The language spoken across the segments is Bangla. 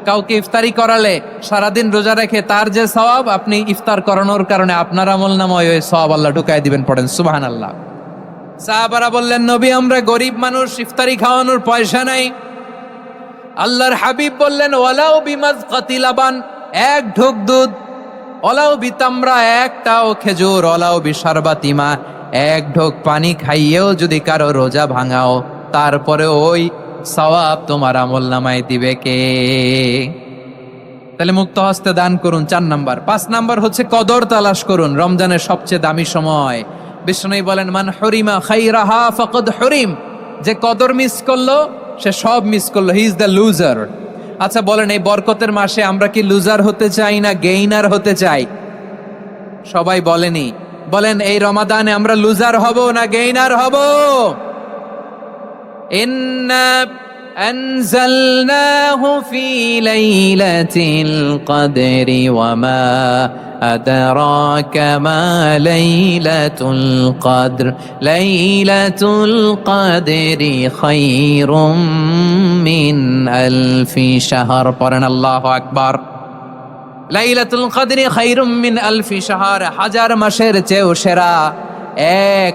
কাউকে ইফতারি করালে সারাদিন রোজা রেখে তার যে সওয়াব, আপনি ইফতার করানোর কারণে আপনার আমলনামায় ওই সওয়াব আল্লাহ ঢুকাই দিবেন। পড়েন সুবহানাল্লাহ। সাহাবারা বললেন, নবী আমরা গরিব মানুষ, ইফতারি খাওয়ানোর পয়সা নাই। আল্লাহর হাবিব বললেন, ওয়ালাউ বিমাজকাতি লাবান, এক ঢোক দুধ, ওয়ালাউ বিতামরা, একটাও খেজুর, ওয়ালাউ বিশারবাতি মা, এক ঢোক পানি খাইয়েও যদি কারো রোজা ভাঙাও, তারপরে ওই সওয়াব তোমার আমলনামায় দিবে কে? তাহলে মুক্ত হস্তে দান করুন, 4 নাম্বার। 5 নাম্বার হচ্ছে কদর তালাশ করুন, রমজানের সবচেয়ে দামি সময়। বিষ্ণু বলেন, মান হরিমা খাইরাহা ফাকাদ হরিম, যে কদর মিস করলো সে সব মিস করলো, হি ইজ দ্য লুজার। আচ্ছা বলেন, এই বরকতের মাসে আমরা কি লুজার হতে চাই না গেইনার হতে চাই? সবাই বলেনি, বলেন এই রমাদানে আমরা লুজার হব না গেইনার হব? ইন্না আনজালনাহু ফি লাইলাতিল কদরি ওয়া মা আদরাকা মা লাইলাতুল কদর, লাইলাতুল কদরি খায়রুম মিন আলফি শাহর। পড়েন আল্লাহু আকবার। লাইলাতুল কদরি খায়রুম মিন আলফি শাহর, 1000 মাসের চেয়েও সেরা।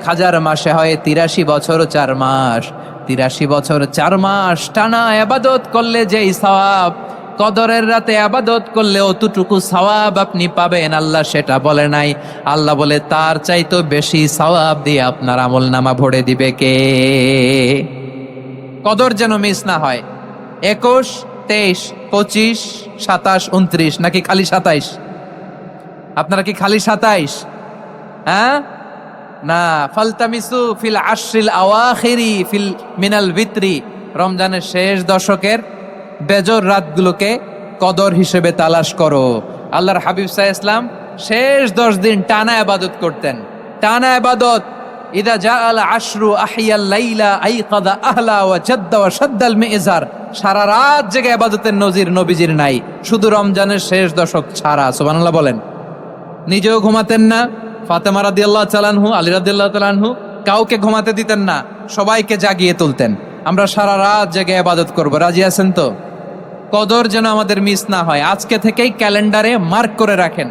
1000 মাসে হয় 83 বছর 4 মাস। 83 বছর 4 মাস টানা ইবাদত করলে যেই সওয়াব, কদরের রাতে ইবাদত করলে অতটুকু সওয়াব আপনি পাবেন, আল্লাহ সেটা বলে নাই। আল্লাহ বলে তার চাইতো বেশি সওয়াব দিয়ে আপনার আমলনামা ভরে দিবে কে? কদর যেন মিস না হয়। 21, 23, 25, 27, 29 নাকি খালি 27? আপনারা কি খালি 27? হ্যাঁ না, ফালতামিসু ফিল আশরিল আওয়াখিরি ফিল মিনাল ভিতরি, রমজানের শেষ দশকের বেজর রাতগুলোকে কদর হিসেবে তালাশ করো। আল্লাহর হাবিব সাল্লাল্লাহু আলাইহি ওয়াসাল্লাম শেষ 10 দিন টানা ইবাদত করতেন, টানা ইবাদত। ইদা জাআল আশরু আহিয়াল লাইলা আইকাদা আহলা ওয়া জাদ্দা ওয়া শাদ্দাল মিজার, সারা রাত জেগে ইবাদতের নজির নবীজির নাই, শুধু রমজানের শেষ দশক ছাড়া। সুবহানাল্লাহ বলেন। নিজেও ঘুমাতেন না, ফাতেমা রাদিয়াল্লাহু তাআলা আনহু, আলী রাদিয়াল্লাহু তাআলা আনহু কাউকে ঘুমাতে দিতেন না, সবাইকে জাগিয়ে তুলতেন। আমরা সারা রাত জেগে ইবাদত করব, রাজি আছেন তো? কদর যেন আমাদের মিস না হয়। আজকে থেকেই ক্যালেন্ডারে মার্ক করে রাখেন,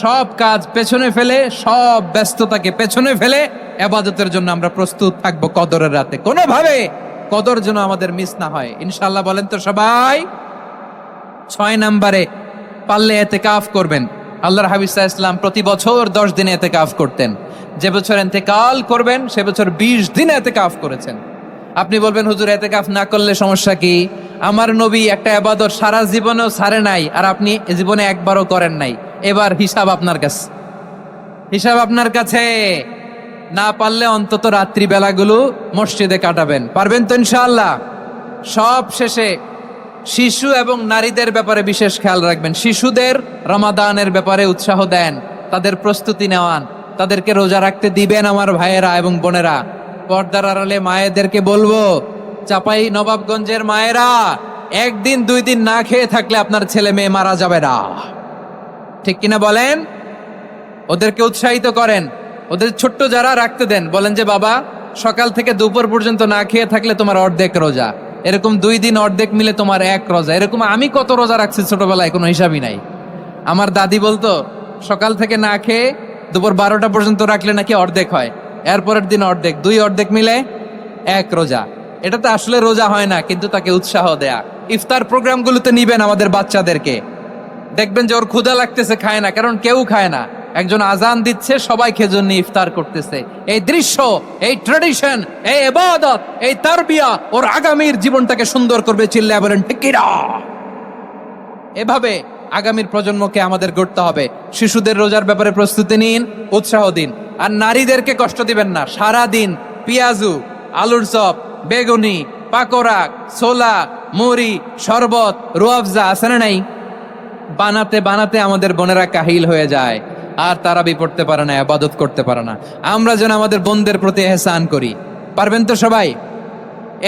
সব কাজ পেছনে ফেলে, সব ব্যস্ততাকে পেছনে ফেলে ইবাদতের জন্য আমরা প্রস্তুত থাকবো কদরের রাতে। কোনোভাবে কদর যেন আমাদের মিস না হয়, ইনশাআল্লাহ। বলেন তো সবাই। 6 নম্বরে পারলে ইতিকাফ করবেন। আল্লাহর হাবিব সাল্লাল্লাহু আলাইহি ওয়াসাল্লাম প্রতি বছর 10 দিনে ইতিকাফ করতেন। যে বছর ইন্তেকাল করবেন সে বছর 20 দিনে ইতিকাফ করেছেন। আপনি বলবেন, হুজুর ইতিকাফ না করলে সমস্যা কি? আমার নবী একটা ইবাদত সারা জীবনেও ছাড়ে নাই, আর আপনি জীবনে একবারও করেন নাই। এবার হিসাব আপনার কাছে, হিসাব আপনার কাছে। না পারলে অন্তত রাত্রি বেলাগুলো মসজিদে কাটাবেন। পারবেন তো ইনশাআল্লাহ? সব শেষে শিশু এবং নারীদের ব্যাপারে বিশেষ খেয়াল রাখবেন। শিশুদের রমাদানের ব্যাপারে উৎসাহ দেন, তাদের প্রস্তুতি নেওয়ান, তাদেরকে রোজা রাখতে দিবেন। আমার ভাইয়েরা এবং বোনেরা, পর্দার আড়ালে মায়েদেরকে বলবো, চাপাই নবাবগঞ্জের মায়েরা, 1 দিন 2 দিন না খেয়ে থাকলে আপনার ছেলে মেয়ে মারা যাবে না, ঠিক কিনা বলেন? ওদেরকে উৎসাহিত করেন, ওদের ছোট্ট যারা রাখতে দেন, বলেন যে বাবা সকাল থেকে দুপুর পর্যন্ত না খেয়ে থাকলে তোমার অর্ধেক রোজা, এরকম 2 দিন অর্ধেক মিলে তোমার 1 রোজা। এরকম আমি কত রোজা রাখছি ছোটবেলায়, কোনো হিসাবই নাই। আমার দাদি বলতো সকাল থেকে না খেয়ে দুপুর 12টা পর্যন্ত রাখলে নাকি অর্ধেক হয়, এরপরের দিন অর্ধেক, 2 অর্ধেক মিলে 1 রোজা। এটা তো আসলে রোজা হয় না, কিন্তু তাকে উৎসাহ দেয়া। ইফতার প্রোগ্রামগুলোতে নিবেন আমাদের বাচ্চাদেরকে, দেখবেন যে ওর ক্ষুধা লাগতেছে, খায় না, কারণ কেউ খায় না। একজন আজান দিচ্ছে, সবাই খেজুর নিয়ে ইফতার করতেছে। এই দৃশ্য, এই ট্র্যাডিশন, এই ইবাদত, এই তারবিয়া ওর আগামীর জীবনটাকে সুন্দর করবে। চিল্লায়া বলেন ঠিক কিনা? এভাবে আগামীর প্রজন্মকে আমাদের গড়তে হবে। শিশুদের রোজার ব্যাপারে প্রস্তুতি নিন, উৎসাহ দিন। আর নারীদেরকে কষ্ট দিবেন না। সারা দিন পেঁয়াজু, আলুর চপ, বেগুনি, পাকোড়া, ছোলা, মুড়ি, শরবত, রুয়াবজা আছে না নাই? বানাতে বানাতে আমাদের বোনেরা কাহিল হয়ে যায়, আর তারাবি পড়তে পারে না, ইবাদত করতে পারে না। আমরা যেন আমাদের বোনদের প্রতি ইহসান করি। পারবেন তো সবাই?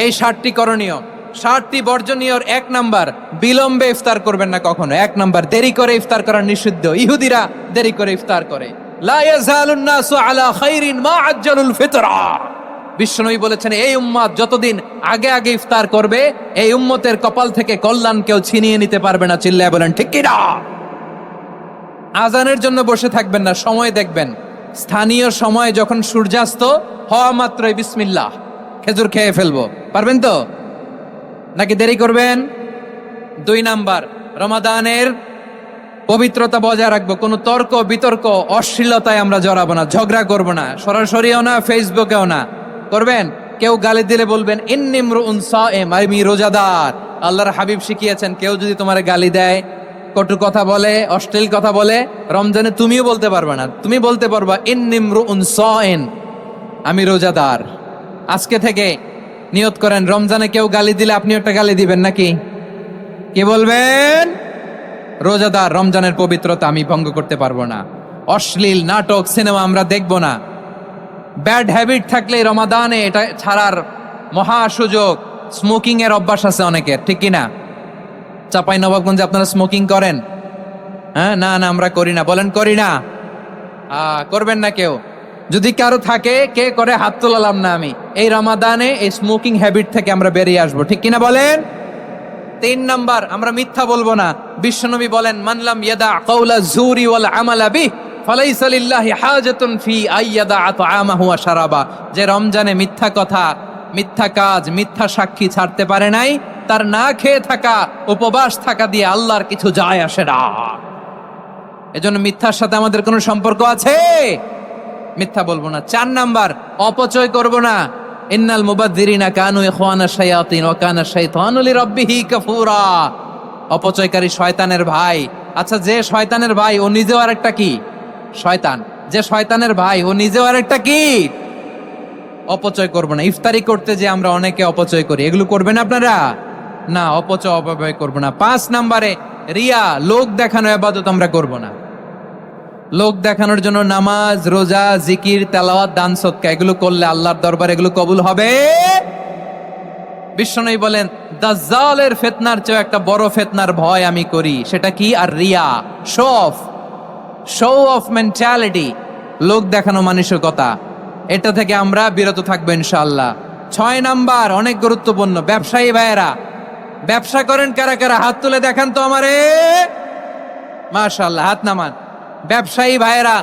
এই 7টি করণীয়, 7টি বর্জনীয়। 1 নাম্বার, বিলম্বে ইফতার করবেন না কখনো। 1 নাম্বার, দেরি করে ইফতার করা নিষিদ্ধ। ইহুদিরা দেরি করে ইফতার করে। লা ইয়াজালুন নাসু আলা খাইরিন মা আজ্জালুল ফিতরা। বিশ্বনবী বলেছেন এই উম্মত যতদিন আগে আগে ইফতার করবে এই উম্মতের কপাল থেকে কল্যাণ কেউ ছিনিয়ে নিতে পারবে না। চিল্লায় বলেন ঠিক কি না? আজানের জন্য বসে থাকবেন না, সময় দেখবেন। স্থানীয় সময় যখন সূর্যাস্ত হওয়া মাত্রই বিসমিল্লাহ, খেজুর খেয়ে ফেলবো। পারবেন তো নাকি দেরি করবেন? 2 নাম্বার, রমাদানের পবিত্রতা বজায় রাখবো। কোনো তর্ক বিতর্ক অশ্লীলতায় আমরা জড়াবো না, ঝগড়া করবো না, সরাসরিও না, ফেসবুকেও না। করবেন কেউ গালি দিলে বলবেন ইন্নিমরুউন সায়েম, আমি রোজাদার। আল্লাহর হাবিব শিখিয়েছেন কেউ যদি তোমার গালি দেয়, কটু কথা বলে, অশ্লীল কথা বলে, রমজানে তুমিও বলতে পারবে না। তুমি বলতে পারবা ইন্নিমরুউন সায়েম, আমি রোজাদার। আজকে থেকে নিয়ত করেন রমজানে কেউ গালি দিলে আপনি একটা গালি দিবেন নাকি? কি বলবেন? রোজাদার, রমজানের পবিত্রতা আমি ভঙ্গ করতে পারবো না। অশ্লীল নাটক সিনেমা আমরা দেখবো না। ব্যাড হ্যাবিট থাকলে রমাদানে এটা ছাড়ার মহা সুযোগ। স্মোকিং এর অভ্যাস আছে অনেকের, ঠিক কিনা? চাপাই নবাবগঞ্জে আপনারা স্মোকিং করেন? হ্যাঁ, না না আমরা করি না। বলেন করি না? করবেন না কেউ? যদি কারো থাকে, কে করে হাত তোলালাম না আমি। এই রমাদানে এই স্মোকিং হ্যাবিট থেকে আমরা বেরিয়ে আসবো, ঠিক কিনা বলেন? 3 নাম্বার, আমরা মিথ্যা বলবো না। বিশ্বনবী বলেন মানলাম ইয়াদা কাওলা জুরি ওয়াল আমালা বিহি ফালাইসা লিল্লাহি হাজাতুন ফি আইয়াদা আতআমাহু ওয়া শারাবা। যে রমজানে মিথ্যা কথা, মিথ্যা কাজ, মিথ্যা সাক্ষী ছাড়তে পারে নাই, তার না খেয়ে থাকা, উপবাস থাকা দিয়ে আল্লাহর কিছু যায় আসে না। এজন্য মিথ্যার সাথে আমাদের কোনো সম্পর্ক আছে? মিথ্যা বলবো না। 4 নাম্বার, অপচয় করব না। ইন্নাল মুবাযযিরিনা কানু ইখওয়ানা শায়াতিন ওয়া কানা শাইতানু লিরাব্বিহি কাফুরা। অপচয়কারী শয়তানের ভাই। আচ্ছা, যে শয়তানের ভাই ও নিজেও আরেকটা কি? শয়তান। যে শয়তানের ভাই ও নিজেও আরেকটা কি? অপচয় করব না। ইফতারি করতে যে আমরা অনেকে অপচয় করি, এগুলো করবেন আপনারা? না, অপচয় অপব্যয় করব না। 5 নাম্বারে রিয়া, লোক দেখানো ইবাদত আমরা করব না। লোক দেখানোর জন্য নামাজ, রোজা, জিকির, তেলাওয়াত, দান, সদকা এগুলো করলে আল্লাহর দরবারে এগুলো কবুল হবে? বিশ্বনবী বলেন দাজ্জালের ফিতনার চেয়ে একটা বড় ফিতনার ভয় আমি করি, সেটা কি? আর রিয়া, শো অফ মেন্টালিটি, লোক দেখানো মানসিকতা। এটা থেকে আমরা বিরত থাকবো ইনশাআল্লাহ। 6 নাম্বার, অনেক গুরুত্বপূর্ণ। ব্যবসায়ী ভাইয়েরা, ব্যবসা করেন কারা কারা? হাত তুলে দেখান তো আমারে। মাশাআল্লাহ, হাত নামান। ব্যবসায়ী ভাইয়েরা,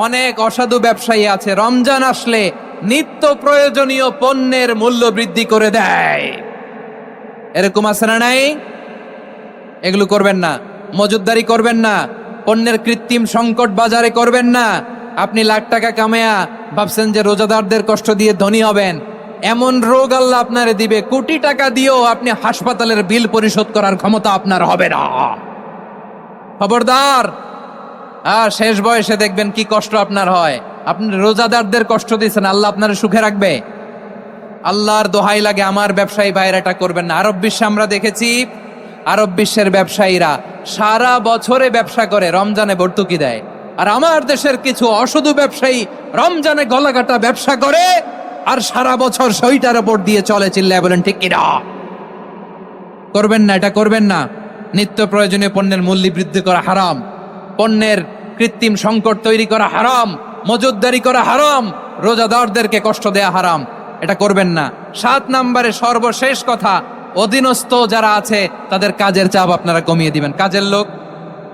অনেক অসাধু ব্যবসায়ী আছে রমজান আসলে নিত্য প্রয়োজনীয় পণ্যের মূল্য বৃদ্ধি করে দেয়। এরকম আছে না নাই? এগুলো করবেন না। মজুদদারি করবেন না। পণ্যের কৃত্রিম সংকট বাজারে করবেন না। আপনি লাখ টাকা কামায়া ভাবছেন যে রোজাদারদের কষ্ট দিয়ে ধনী হবেন। এমন রোগ আল্লাহ আপনারে দিবে, কোটি টাকা দিয়েও আপনি হাসপাতালের বিল পরিশোধ করার ক্ষমতা আপনার হবে না। খবরদার। আর শেষ বয়সে দেখবেন কি কষ্ট আপনার হয়। আপনি রোজাদারদের কষ্ট দিয়েছেন, আল্লাহ আপনার সুখে রাখবে? আল্লাহর দোহাই লাগে, আমার ব্যবসায়ী ভাইরা এটা করবেন না। আরব বিশ্বে আমরা দেখেছি, আরব বিশ্বের ব্যবসায়ীরা সারা বছরে ব্যবসা করে, রমজানে ভর্তুকি দেয়। আর আমার দেশের কিছু অসাধু ব্যবসায়ী রমজানে গলাকাটা ব্যবসা করে আর সারা বছর সইটার উপর দিয়ে চলে। চিল্লায় বলেন ঠিক কিনা? করবেন না, এটা করবেন না। নিত্য প্রয়োজনীয় পণ্যের মূল্য বৃদ্ধি করা হারাম, পণ্যের কৃত্রিম সংকট তৈরি করা হারাম, মজুদদারি করা হারাম, রোজাদারদেরকে কষ্ট দেয়া হারাম। এটা করবেন না। 7 নাম্বারে সর্বশেষ কথা, অধীনস্থ যারা আছে তাদের কাজের চাপ আপনারা কমিয়ে দিবেন। কাজের লোক,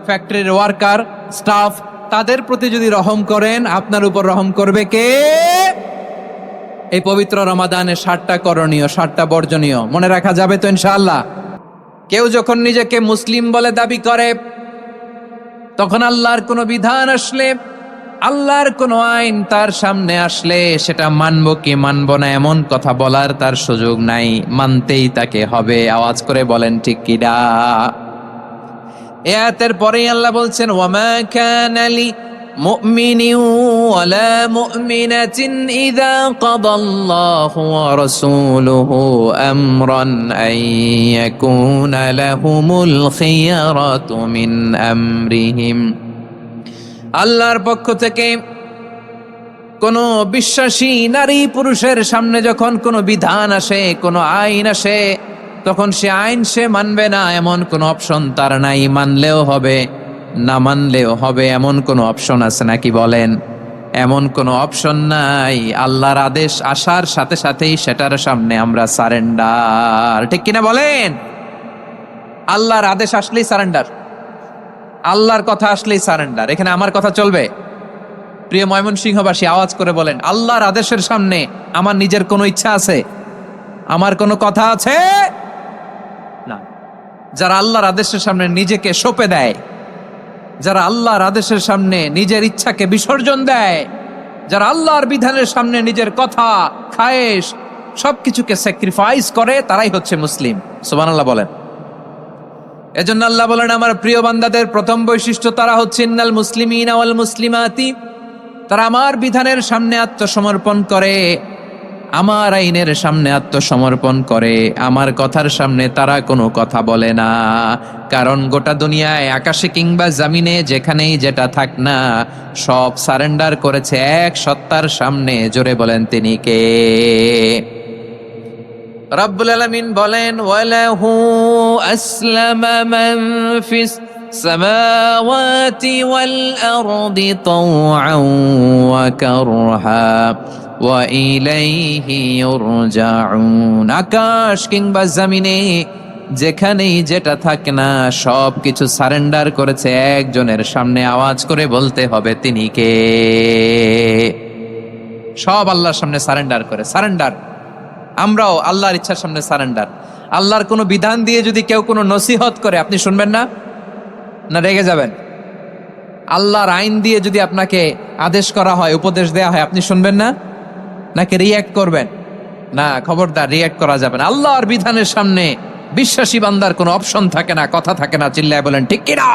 ফ্যাক্টরির ওয়ার্কার, স্টাফ, তাদের প্রতি যদি রহম করেন, আপনার উপর রহম করবে কে? এই পবিত্র রমাদানে 7টা করণীয়, 7টা বর্জনীয় মনে রাখা যাবে তো ইনশাআল্লাহ? কেউ যখন নিজেকে মুসলিম বলে দাবি করে, তখন আল্লাহর কোনো বিধান আসলে, আল্লাহর কোনো আইন তার সামনে আসলে সেটা মানবো কি মানবো না এমন কথা বলার তার সুযোগ নাই, মানতেই তাকে হবে। আওয়াজ করে বলেন ঠিক কিনা? এই আয়াতের পরেই আল্লাহ বলছেন ওয়ামা কানা লি মুমিনিন ওয়ালা মুমিনাতিন ইযা কাদাল্লাহু ওয়া রাসূলুহু আমরান আন ইয়াকুনা লাহুমুল খিয়ারাতু মিন আমরিহিম। আল্লাহর পক্ষ থেকে কোনো বিশ্বাসী নারী পুরুষের সামনে যখন কোনো বিধান আসে, কোনো আইন আসে, তখন সে আইন সে মানবে না এমন কোনো অপশন তার নাই। মানলেও হবে, না মানলেও হবে এমন কোনো অপশন আছে নাকি বলেন? এমন কোনো অপশন নাই, আল্লাহর আদেশ আসার সাথে সাথেই সেটার সামনে আমরা সারেন্ডার। ঠিক কিনা বলেন? আল্লাহর আদেশ আসলেই সারেন্ডার, আল্লাহর কথা আসলেই সারেন্ডার। এখানে আমার কথা চলবে? প্রিয় ময়মনসিংহবাসী, আওয়াজ করে বলেন, আল্লাহর আদেশের সামনে আমার নিজের কোনো ইচ্ছা আছে? আমার কোনো কথা আছে? না। যারা আল্লাহর আদেশের সামনে নিজেকে সঁপে দেয়, যারা আল্লাহর আদেশের সামনে নিজের ইচ্ছাকে বিসর্জন দেয়, যারা আল্লাহর বিধানের সামনে নিজের কথা, খায়েশ সবকিছুকে স্যাক্রিফাইস করে, তারাই হচ্ছে মুসলিম। সুবহানাল্লাহ বলেন। এজন্য আল্লাহ বলেন, আমার প্রিয় বান্দাদের প্রথম বৈশিষ্ট্য তারা হচ্ছে ইন্নাল মুসলিমিনা ওয়াল মুসলিমাতি, তারা আমার বিধানের সামনে আত্মসমর্পণ করে, আমার আইনের সামনে আত্মসমর্পণ করে, আমার কথার সামনে তারা কোনো কথা বলে না। কারণ গোটা দুনিয়ায় আকাশে কিংবা জামিনে যেখানেই যেটা থাক না, সব সারেন্ডার করেছে এক সত্তার সামনে। জোরে বলেন, তিনি কে? রব্বুল আলামিন বলেন, ওয়ালাহু আসলামা মান ফিস সামাওয়াতি ওয়াল আরদি তাওআন ওয়া কারহা ওয়া ইলাইহি ইউরজাউন। আকাশ কিংবা জমিনে যেখানেই যেটা থাকে না, সব কিছু সারেন্ডার করেছে একজনের সামনে। আওয়াজ করে বলতে হবে, তিনি কে? সব আল্লাহর সামনে সারেন্ডার করে। সারেন্ডার। আমরাও আল্লাহর ইচ্ছার সামনে সারেন্ডার। আল্লাহর কোনো বিধান দিয়ে যদি কেউ কোনো নসিহত করে, আপনি শুনবেন না? না রেগে যাবেন? আল্লাহর আইন দিয়ে যদি আপনাকে আদেশ করা হয়, উপদেশ দেয়া হয়, আপনি শুনবেন না? নাকি রিয়্যাক্ট করবেন? না, খবরদার, রিয়্যাক্ট করা যাবে না। আল্লাহর বিধানের সামনে বিশ্বাসী বান্দার কোনো অপশন থাকে না, কথা থাকে না। চিল্লায় বলেন, ঠিক কিনা?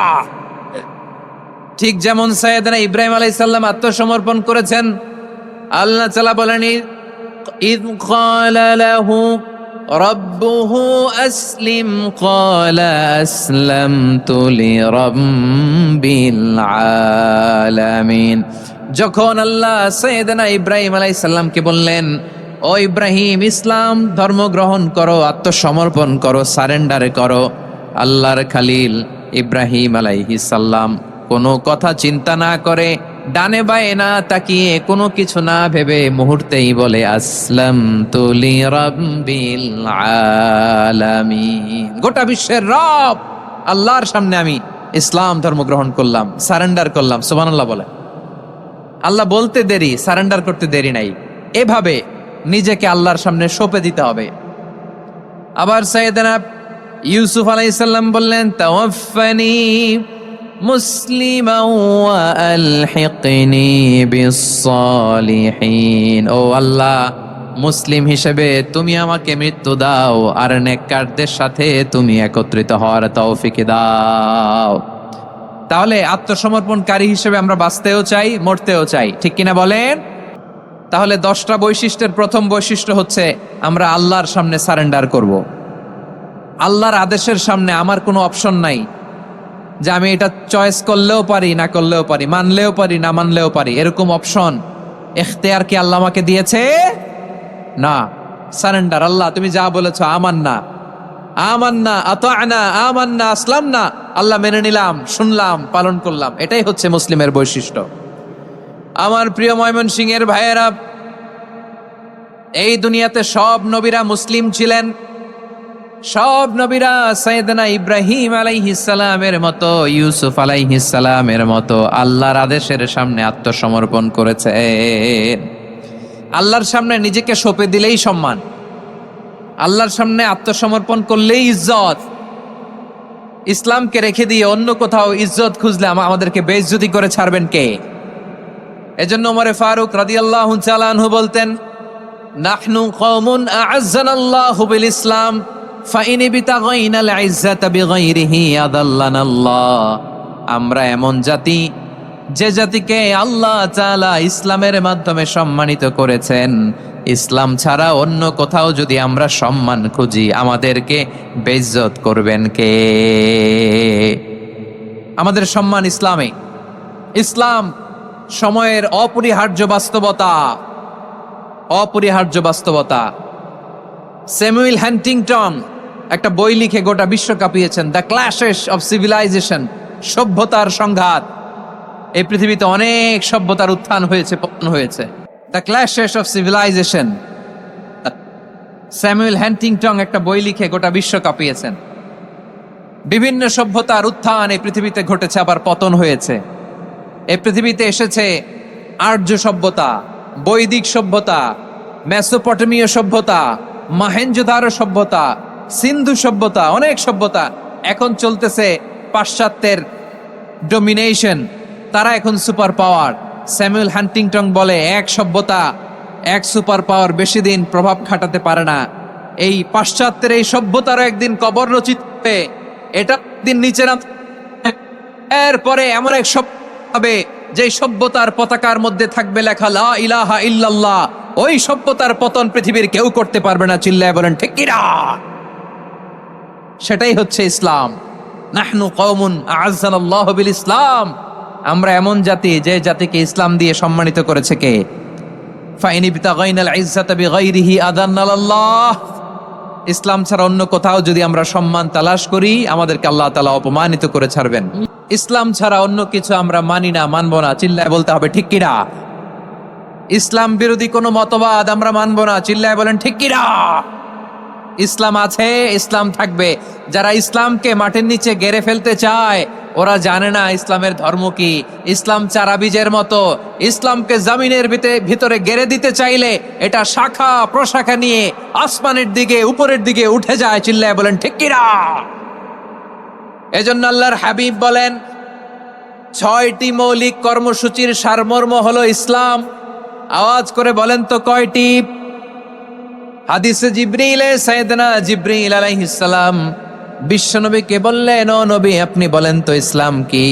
ঠিক যেমন সাইয়েদনা ইব্রাহিম আলাইহিস সালাম আত্মসমর্পণ করেছেন। আল্লাহ তাআলা বলেন, ইয ক্বালা লাহু রাব্বুহু আসলিম ক্বালা আসলামতু লিরাব্বিল আলামিন। যখন আল্লাহ সাইয়েদনা ইব্রাহিম আলাইহিস সালামকে বললেন, ও ইব্রাহিম, ইসলাম ধর্ম গ্রহণ করো, আত্মসমর্পণ করো, সারেন্ডার করো, আল্লাহর খালিল ইব্রাহিম আলাইহিস সালাম কোনো কথা চিন্তা না করে, ডানে বায়ে না তাকিয়ে, কোনো কিছু না ভেবে মুহূর্তেই বলে, আসলামতু লিরাব্বিল আলামিন। গোটা বিশ্বের রব আল্লাহর সামনে আমি ইসলাম ধর্ম গ্রহণ করলাম, সারেন্ডার করলাম। সুবহানাল্লাহ বলে। আল্লাহ বলতে দেরি, সারেন্ডার করতে দেরি নাই। এভাবে নিজেকে আল্লাহর সামনে সঁপে দিতে হবে। আবার সাইয়েদনা ইউসুফ আলাইহিস সালাম বললেন, তাওয়াফফানি মুসলিমান ওয়া আলহিকনি বিস-সালিহিন। ও আল্লাহ, মুসলিম হিসেবে তুমি আমাকে মৃত্যু দাও, আর নেককারদের সাথে তুমি একত্রিত হওয়ার তৌফিক দাও। তাহলে আত্মসমর্পণকারী হিসেবে আমরা বাঁচতেও চাই, মরতেও চাই। ঠিক কিনা বলেন? তাহলে 10টা বৈশিষ্ট্যের প্রথম বৈশিষ্ট্য হচ্ছে আমরা আল্লাহর সামনে সারেন্ডার করব। আল্লাহর আদেশের সামনে আমার কোনো অপশন নাই যে আমি এটা চয়েস করলেও পারি, না করলেও পারি, মানলেও পারি, না মানলেও পারি। এরকম অপশন, এখতিয়ার কি আল্লাহ আমাকে দিয়েছে? না। সারেন্ডার। আল্লাহ তুমি যা বলেছো, আমান্না আমান্না আতা'না আমান্না আসলামনা, আল্লাহ মেনে নিলাম, শুনলাম, পালন করলাম। এটাই হচ্ছে মুসলিমের বৈশিষ্ট্য। আমার প্রিয় ময়মনসিংহের ভাইয়েরা, এই দুনিয়াতে সব নবীরা মুসলিম ছিলেন। সব নবীরা সাইয়েদনা ইব্রাহিম আলাইহিস সালামের মতো, ইউসুফ আলাইহিস সালামের মতো আল্লাহর আদেশের সামনে আত্মসমর্পণ করেছে। আল্লাহর সামনে নিজেকে সঁপে দিলেই সম্মান, আল্লাহর সামনে আত্মসমর্পণ করলেই ইজ্জত। ইসলামকে রেখে দিয়ে অন্য কোথাও ইজ্জত খুঁজলে আমাদেরকে বেইজ্জতি করে ছাড়বেন কে? এজন্য ওমরে ফারুক রাদিয়াল্লাহু তাআলা আনহু বলতেন, নাহনু কওমুন আ'আজ্জানাল্লাহু বিল ইসলাম ফাইন বিতাগাইনাল ইজ্জাতা বিগাইরিহি আদাল্লানাল্লাহ। আমরা এমন জাতি, যে জাতিকে আল্লাহ তাআলা ইসলামের মাধ্যমে সম্মানিত করেছেন। ইসলাম ছাড়া অন্য কোথাও যদি আমরা সম্মান খুঁজি, আমাদেরকে বেইজ্জত করবেন কে? আমাদের সম্মান ইসলামে। ইসলাম সময়ের অপরিহার্য বাস্তবতা, অপরিহার্য বাস্তবতা। স্যামুয়েল হ্যান্টিংটন একটা বই লিখে গোটা বিশ্ব কাঁপিয়েছেন, দ্য ক্ল্যাশেস অফ সিভিলাইজেশন, সভ্যতার সংঘাত। এই পৃথিবীতে অনেক সভ্যতার উত্থান হয়েছে, পতন হয়েছে। The clashes of civilization, Samuel Huntington একটা বই লিখে গোটা বিশ্ব কাঁপিয়েছেন। বিভিন্ন সভ্যতার উত্থান এই পৃথিবীতে ঘটেছে, আবার পতন হয়েছে। এই পৃথিবীতে এসেছে আর্য সভ্যতা, বৈদিক সভ্যতা, মেসোপটেমীয় সভ্যতা, মহেঞ্জোদারো সভ্যতা, সিন্ধু সভ্যতা, অনেক সভ্যতা। এখন চলতেছে পাশ্চাত্যের ডোমিনেশন, তারা এখন সুপার পাওয়ার। স্যামুয়েল হ্যান্টিংটন বলে এক সভ্যতা, এক সুপার পাওয়ার বেশি দিন প্রভাব খাটাতে পারে না। এই পাশ্চাত্যের এই সভ্যতারও একদিন কবর রচিত হবে, এটা দিন নিচে নাম। এরপরে এমন এক সভ্যতা হবে যে সভ্যতার পতাকার মধ্যে থাকবে লেখা লা ইলাহা ইল্লাল্লাহ। ওই সভ্যতার পতন পৃথিবীর কেউ করতে পারবে না, চিল্লায় বলেন ঠিক কিনা? সেটাই হচ্ছে ইসলাম। নাহনু কওমুন আ'আজ্জানাল্লাহু বিল ইসলাম, আমরা এমন জাতি যে জাতিকে ইসলাম দিয়ে সম্মানিত করেছে কে? ফাইন ইবতাগাইনাল ইজ্জাতা বিগাইরিহি আদান্নাল্লাহ, ইসলাম ছাড়া অন্য কোথাও যদি আমরা সম্মান তালাশ করি, আমাদেরকে আল্লাহ তাআলা অপমানিত করে ছাড়বেন। ইসলাম ছাড়া অন্য কিছু আমরা মানি না, মানবো না, চিল্লায় বলতে হবে ঠিক কিনা? ইসলাম বিরোধী কোনো মতবাদ আমরা মানবো না, চিল্লায় বলেন ঠিক কিনা? ইসলাম আছে, ইসলাম থাকবে। যারা ইসলামকে মাটির নিচে গেড়ে ফেলতে চায়, ওরা জানে না ইসলামের ধর্ম কি। ইসলাম চারা বীজের মতো, ইসলামকে জমিনের ভিতরে গেড়ে দিতে চাইলে এটা শাখা প্রশাখা নিয়ে আসমানের দিকে, উপরের দিকে উঠে যায়, চিল্লায় বলেন ঠিক কিনা? এজন্য আল্লাহর হাবিব বলেন 6টি মৌলিক কর্মসূচির সারমর্ম হলো ইসলাম। আওয়াজ করে বলেন তো কয়টি? হাদিসে জিবরিলে সাইয়েদনা জিবরিল আলাইহিস সালাম বিশ্বনবীকে বললেন, ও নবী আপনি বলেন তো ইসলাম কি?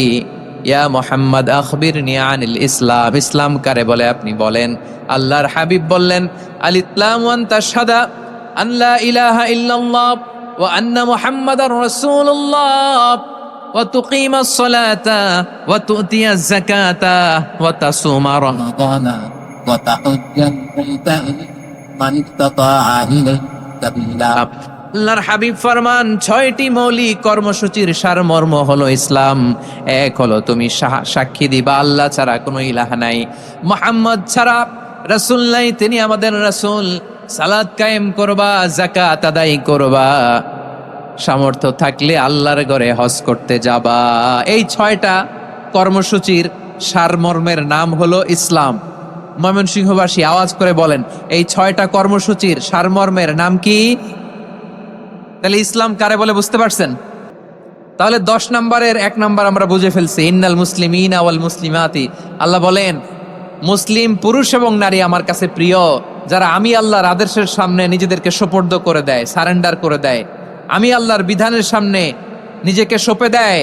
ইয়া মুহাম্মদ আখবিরনি আনিল ইসলাম, ইসলাম কারে বলে আপনি বলেন। আল্লাহর হাবিব বললেন, আল ইসলামু আন তাশহাদা আন লা ইলাহা ইল্লাল্লাহ ওয়া আন্না মুহাম্মাদার রাসূলুল্লাহ ওয়া তুকিমাস সালাতা ওয়া তুতিয়াজ যাকাতা ওয়া তাসুমা রমাদানা ওয়া তাহুজ্জাল বাইতা মান ইসতাতাআ ইলাইহি সাবিলা। আল্লাহর হাবিব ফরমান 6টি মৌলিক কর্মসূচির সারমর্ম হলো ইসলাম। এক হলো তুমি সাক্ষী দিবা আল্লাহ ছাড়া কোনো ইলাহ নাই, মুহাম্মদ ছাড়া রাসূল নাই, তিনি আমাদের রাসূল। সালাত কায়েম করবা, যাকাত আদায় করবা, সামর্থ্য থাকলে আল্লাহর ঘরে হজ করতে যাবা। এই 6টা কর্মসূচির সারমর্মের নাম হলো ইসলাম। ময়মনসিংহবাসী আওয়াজ করে বলেন, এই 6টা কর্মসূচির সারমর্মের নাম কি? তাহলে ইসলাম কারে বলে বুঝতে পারছেন? তাহলে 10 নম্বরের 1 নম্বর আমরা বুঝে ফেলছি, ইন্নাল মুসলিমিনা ওয়াল মুসলিমাতি। আল্লাহ বলেন মুসলিম পুরুষ এবং নারী আমার কাছে প্রিয়, যারা আমি আল্লাহর আদেশের সামনে নিজেদেরকে সোপর্দ করে দেয়, সারেন্ডার করে দেয়, আমি আল্লাহর বিধানের সামনে নিজেকে সঁপে দেয়,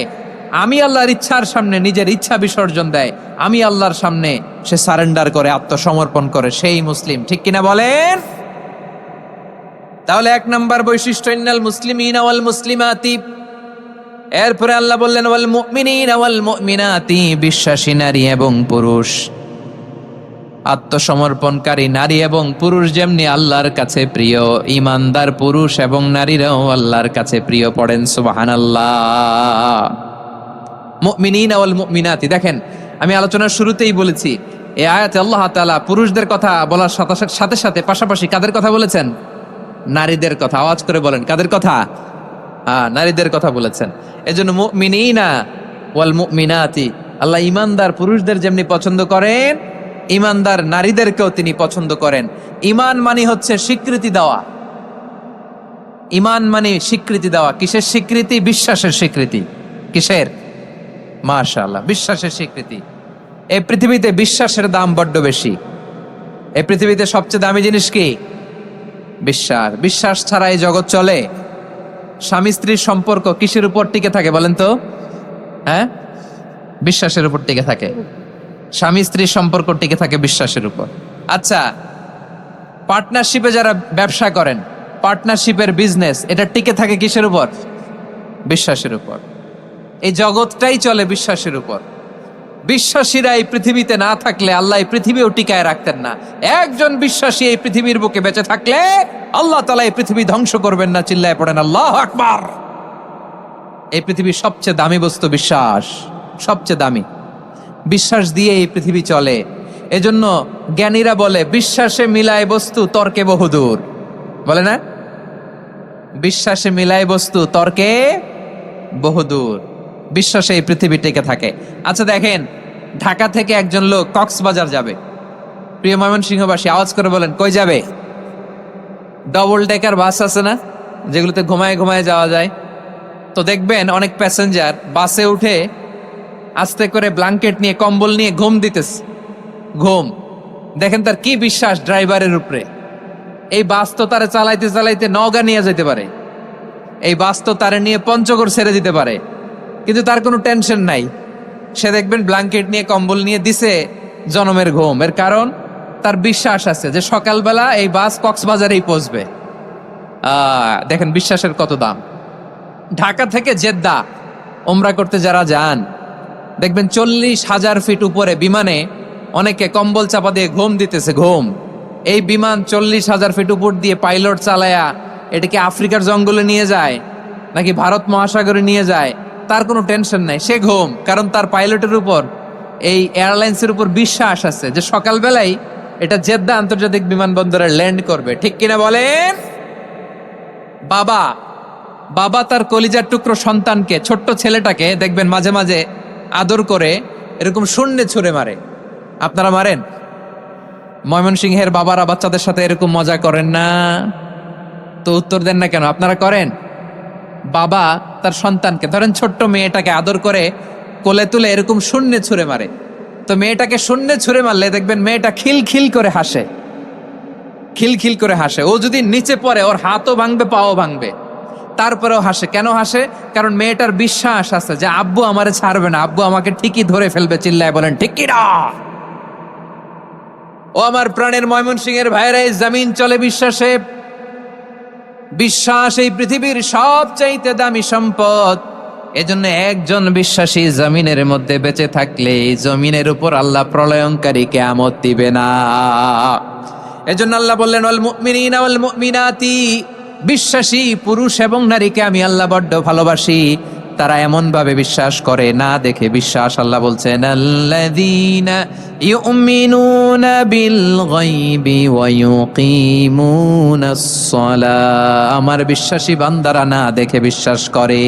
আমি আল্লাহর ইচ্ছার সামনে নিজের ইচ্ছা বিসর্জন দেয়, আমি আল্লাহর সামনে সে সারেন্ডার করে, আত্মসমর্পণ করে, সেই মুসলিম। ঠিক কিনা বলেন? তাহলে 1 নম্বর বৈশিষ্ট্য ইন্নাল মুসলিমিনা ওয়াল মুসলিমাতি। এরপরে আল্লাহ বললেন ওয়াল মুমিনিনা ওয়াল মুমিনাতি, বিশ্বাসী নারী এবং পুরুষ, আত্মসমর্পণকারী নারী এবং পুরুষ যেমনি আল্লাহর কাছে প্রিয়, ঈমানদার পুরুষ এবং নারীরাও আল্লাহর কাছে প্রিয়। পড়েন সুবহানাল্লাহ। মুমিনিনা ওয়াল মুমিনাতি, দেখেন আমি আলোচনার শুরুতেই বলেছি এই আয়াতে আল্লাহ তাআলা পুরুষদের কথা বলার সাথে সাথে পাশাপাশি কাদের কথা বলেছেন? নারীদের কথা। আওয়াজ করে বলেন কাদের কথা? নারীদের কথা বলেছেন। এজন্য মুমিনিনা ওয়াল মুমিনাতি, আল্লাহ ঈমানদার পুরুষদের যেমনি পছন্দ করেন, ঈমানদার নারীদেরকেও তিনি পছন্দ করেন। ঈমান মানে হচ্ছে স্বীকৃতি দেওয়া। ঈমান মানে স্বীকৃতি দেওয়া। কিসের স্বীকৃতি? বিশ্বাসের স্বীকৃতি। কিসের? মাশাআল্লাহ, বিশ্বাসের স্বীকৃতি। এই পৃথিবীতে বিশ্বাসের দাম বড্ড বেশি। এই পৃথিবীতে সবচেয়ে দামি জিনিস কি? বিশ্বাস। বিশ্বাস ছাড়া এই জগৎ চলে? স্বামী স্ত্রীর সম্পর্ক কিসের উপর টিকে থাকে বলেন তো? হ্যাঁ, বিশ্বাসের উপর টিকে থাকে। স্বামী স্ত্রীর সম্পর্ক টিকে থাকে বিশ্বাসের উপর। আচ্ছা, পার্টনারশিপে যারা ব্যবসা করেন, পার্টনারশিপের বিজনেস, এটা টিকে থাকে কিসের উপর? বিশ্বাসের উপর। এই জগৎটাই চলে বিশ্বাসের উপর। বিশ্বাসীরা এই পৃথিবীতে না থাকলে আল্লাহ এই পৃথিবীও টিকায় রাখতেন না। একজন বিশ্বাসী এই পৃথিবীর বুকে বেঁচে থাকলে আল্লাহ তাআলা এই পৃথিবী ধ্বংস করবেন না। চিল্লায় পড়েন আল্লাহু আকবার। এই পৃথিবীর সবচেয়ে দামি বস্তু বিশ্বাস, সবচেয়ে দামি। বিশ্বাস দিয়ে এই পৃথিবী চলে। এজন্য জ্ঞানীরা বলে বিশ্বাসে মিলায় বস্তু তর্কে বহুদূর, বলে না? বিশ্বাসে মিলায় বস্তু তর্কে বহুদূর। বিশ্বাসে এই পৃথিবী টিকে থাকে। আচ্ছা দেখেন, ঢাকা থেকে একজন লোক কক্সবাজার যাবে। প্রিয় ময়মনসিংহবাসী আওয়াজ করে বলেন, কই যাবে? ডবল ডেকার বাস আছে না, যেগুলোতে ঘুমায় ঘুমায় যাওয়া যায়। তো দেখবেন অনেক প্যাসেঞ্জার বাসে উঠে আস্তে করে ব্ল্যাঙ্কেট নিয়ে কম্বল নিয়ে ঘুম দিতেছে। ঘুম দেখেন তার কি বিশ্বাস ড্রাইভারের উপরে। এই বাস তো তারে চালাইতে চালাইতে নওগাঁ নিয়ে যেতে পারে, এই বাস তো তারে নিয়ে পঞ্চগড় ছেড়ে দিতে পারে, কিন্তু তার কোনো টেনশন নাই। সে দেখবেন ব্ল্যাঙ্কেট নিয়ে কম্বল নিয়ে দিছে জনমের ঘুম। এর কারণ তার বিশ্বাস আছে যে সকালবেলা এই বাস কক্সবাজারেই পৌঁছবে। দেখেন বিশ্বাসের কত দাম। ঢাকা থেকে জেদ্দা ওমরা করতে যারা যান, দেখবেন 40,000 ফিট উপরে বিমানে অনেকে কম্বল চাপা দিয়ে ঘুম দিতেছে। ঘুম এই বিমান 40,000 ফিট উপর দিয়ে পাইলট চালায়া এটাকে আফ্রিকার জঙ্গলে নিয়ে যায় নাকি ভারত মহাসাগরে নিয়ে যায়, তার কোনো টেনশন নাই। সে ঘুম, কারণ তার পাইলটের উপর, এই এয়ারলাইন্সের উপর বিশ্বাস আছে যে সকালবেলায় এটা জেদ্দা আন্তর্জাতিক বিমানবন্দরে ল্যান্ড করবে। ঠিক কিনা বলেন? বাবা বাবা তার কলিজার টুকরো সন্তানকে, ছোট্ট ছেলেটাকে দেখবেন মাঝে মাঝে আদর করে এরকম শূন্যে ছুঁড়ে মারে। আপনারা মারেন? ময়মনসিংহের বাবারা বাচ্চাদের সাথে এরকম মজা করেন না? তো উত্তর দেন না কেন? আপনারা করেন? বাবা তার সন্তানকে, ধরেন ছোট্ট মেয়েটাকে আদর করে কোলে তুলে এরকম শূন্যে ছুঁড়ে মারে। তো মেয়েটাকে শূন্যে ছুঁড়ে মারলে দেখবেন মেয়েটা খিলখিল করে হাসে, খিলখিল করে হাসে। ও যদি নিচে পড়ে ওর হাতও ভাঙবে, পাও ভাঙবে, তারপরেও হাসে। কেন হাসে? কারণ মেয়েটার বিশ্বাস আছে যে আব্বু আমারে ছাড়বে না, আব্বু আমাকে ঠিকই ধরে ফেলবে। চিল্লায় বলেন ঠিক কি না? ও আমার প্রাণের ময়মনসিংহের ভাইরা, এই জমিন চলে বিশ্বাসে। বিশ্বাস এই পৃথিবীর সবচাইতে দামি সম্পদ। এজন্য একজন বিশ্বাসী জমিনের মধ্যে বেঁচে থাকলে এই জমিনের উপর আল্লাহ প্রলয়ঙ্কারী কিয়ামত দিবে না। এজন্য আল্লাহ বললেন, ওয়াল মুমিনিনা ওয়াল মুমিনাতি, বিশ্বাসী পুরুষ এবং নারীকে আমি আল্লাহ বড্ড ভালোবাসি। তারা এমন ভাবে বিশ্বাস করে না দেখে বিশ্বাস। আল্লাহ বলছেন, আল্লাযীনা ইউমিনুনা বিল গায়বি ওয়া ইউকিমুনাস সালাহ, আমার বিশ্বাসী বান্দারা না দেখে বিশ্বাস করে।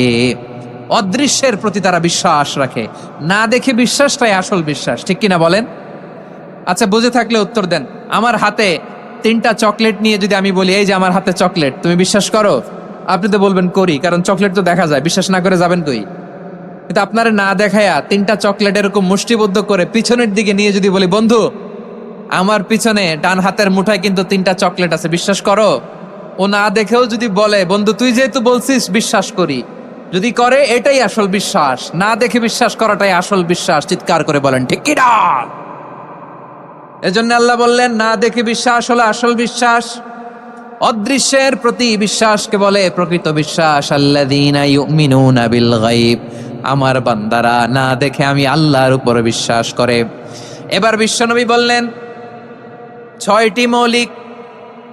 অদৃশ্যের প্রতি তারা বিশ্বাস রাখে, না দেখে বিশ্বাসটাই আসল বিশ্বাস। ঠিক কিনা বলেন? আচ্ছা বুঝে থাকলে উত্তর দেন। আমার হাতে 3টা চকলেট নিয়ে যদি আমি বলি, এই যে আমার হাতে চকলেট, তুমি বিশ্বাস করো? আপনি তো বলবেন করি, কারণ চকলেট তো দেখা যায়। বিশ্বাস না করে যাবেন কই? কিন্তু আপনারা না দেখায়া 3টা চকলেট এরকম মুষ্টিবদ্ধ করে পিছনের দিকে নিয়ে যদি বলি, বন্ধু আমার পিছনে ডান হাতের মুঠায় কিন্তু 3টা চকলেট আছে, বিশ্বাস করো? ও না দেখেও যদি বলে, বন্ধু তুই যেহেতু বলছিস বিশ্বাস করি, যদি করে এটাই আসল বিশ্বাস। না দেখে বিশ্বাস করাটাই আসল বিশ্বাস। চিৎকার করে বলেন ঠিক কি না? এজন্য আল্লাহ বললেন, না দেখে বিশ্বাস হলো আসল বিশ্বাস। অদৃশ্যের প্রতি বিশ্বাসকে বলে প্রকৃত বিশ্বাস। আল্লাযীনা ইউমিনুনা বিল গায়ব, আমার বান্দারা না দেখে আমি আল্লাহর উপর বিশ্বাস করে। এবার বিশ্বনবী বললেন, 6টি মৌলিক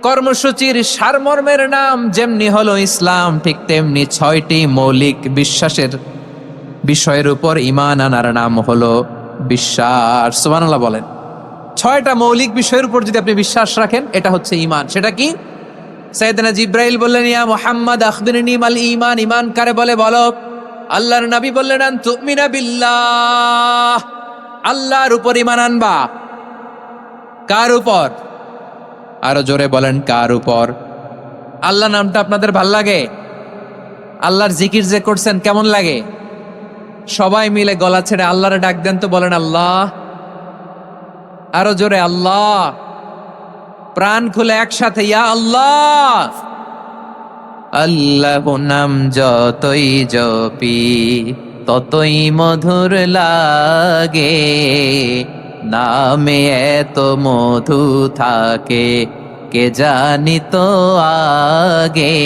কর্মসূচির সারমর্মের নাম যেমনি হলো ইসলাম, ঠিক তেমনি 6টি মৌলিক বিশ্বাসের বিষয়ের উপর ঈমান আনার নাম হলো বিশ্বাস। সুবহানাল্লাহ বলেন। 6টা মৌলিক বিষয়ের উপর যদি আপনি বিশ্বাস রাখেন, এটা হচ্ছে ঈমান। সেটা কি? সাইয়েদনা জিব্রাইল বললেন, ইয়া মুহাম্মদ আখবিরনি মাল ঈমান, ঈমান কারে বলে বলো। আল্লাহর নবী বললেন, আন তুমিনা বিল্লাহ, আল্লাহর উপর ঈমান আনবা। কার উপর? আরো জোরে বলেন, কার উপর? আল্লাহ নামটা আপনাদের ভাল লাগে? আল্লাহর জিকির যে করছেন কেমন লাগে? সবাই মিলে গলা ছেড়ে আল্লাহরে ডাক দেন তো, বলেন আল্লাহ। আরো জোরে আল্লাহ। প্রাণ খুলে একসাথে ইয়া আল্লাহ। আল্লাহ নাম যতই জপি ততই মধুর লাগে, নামে এত মধু থাকে কে জানি তো আগে।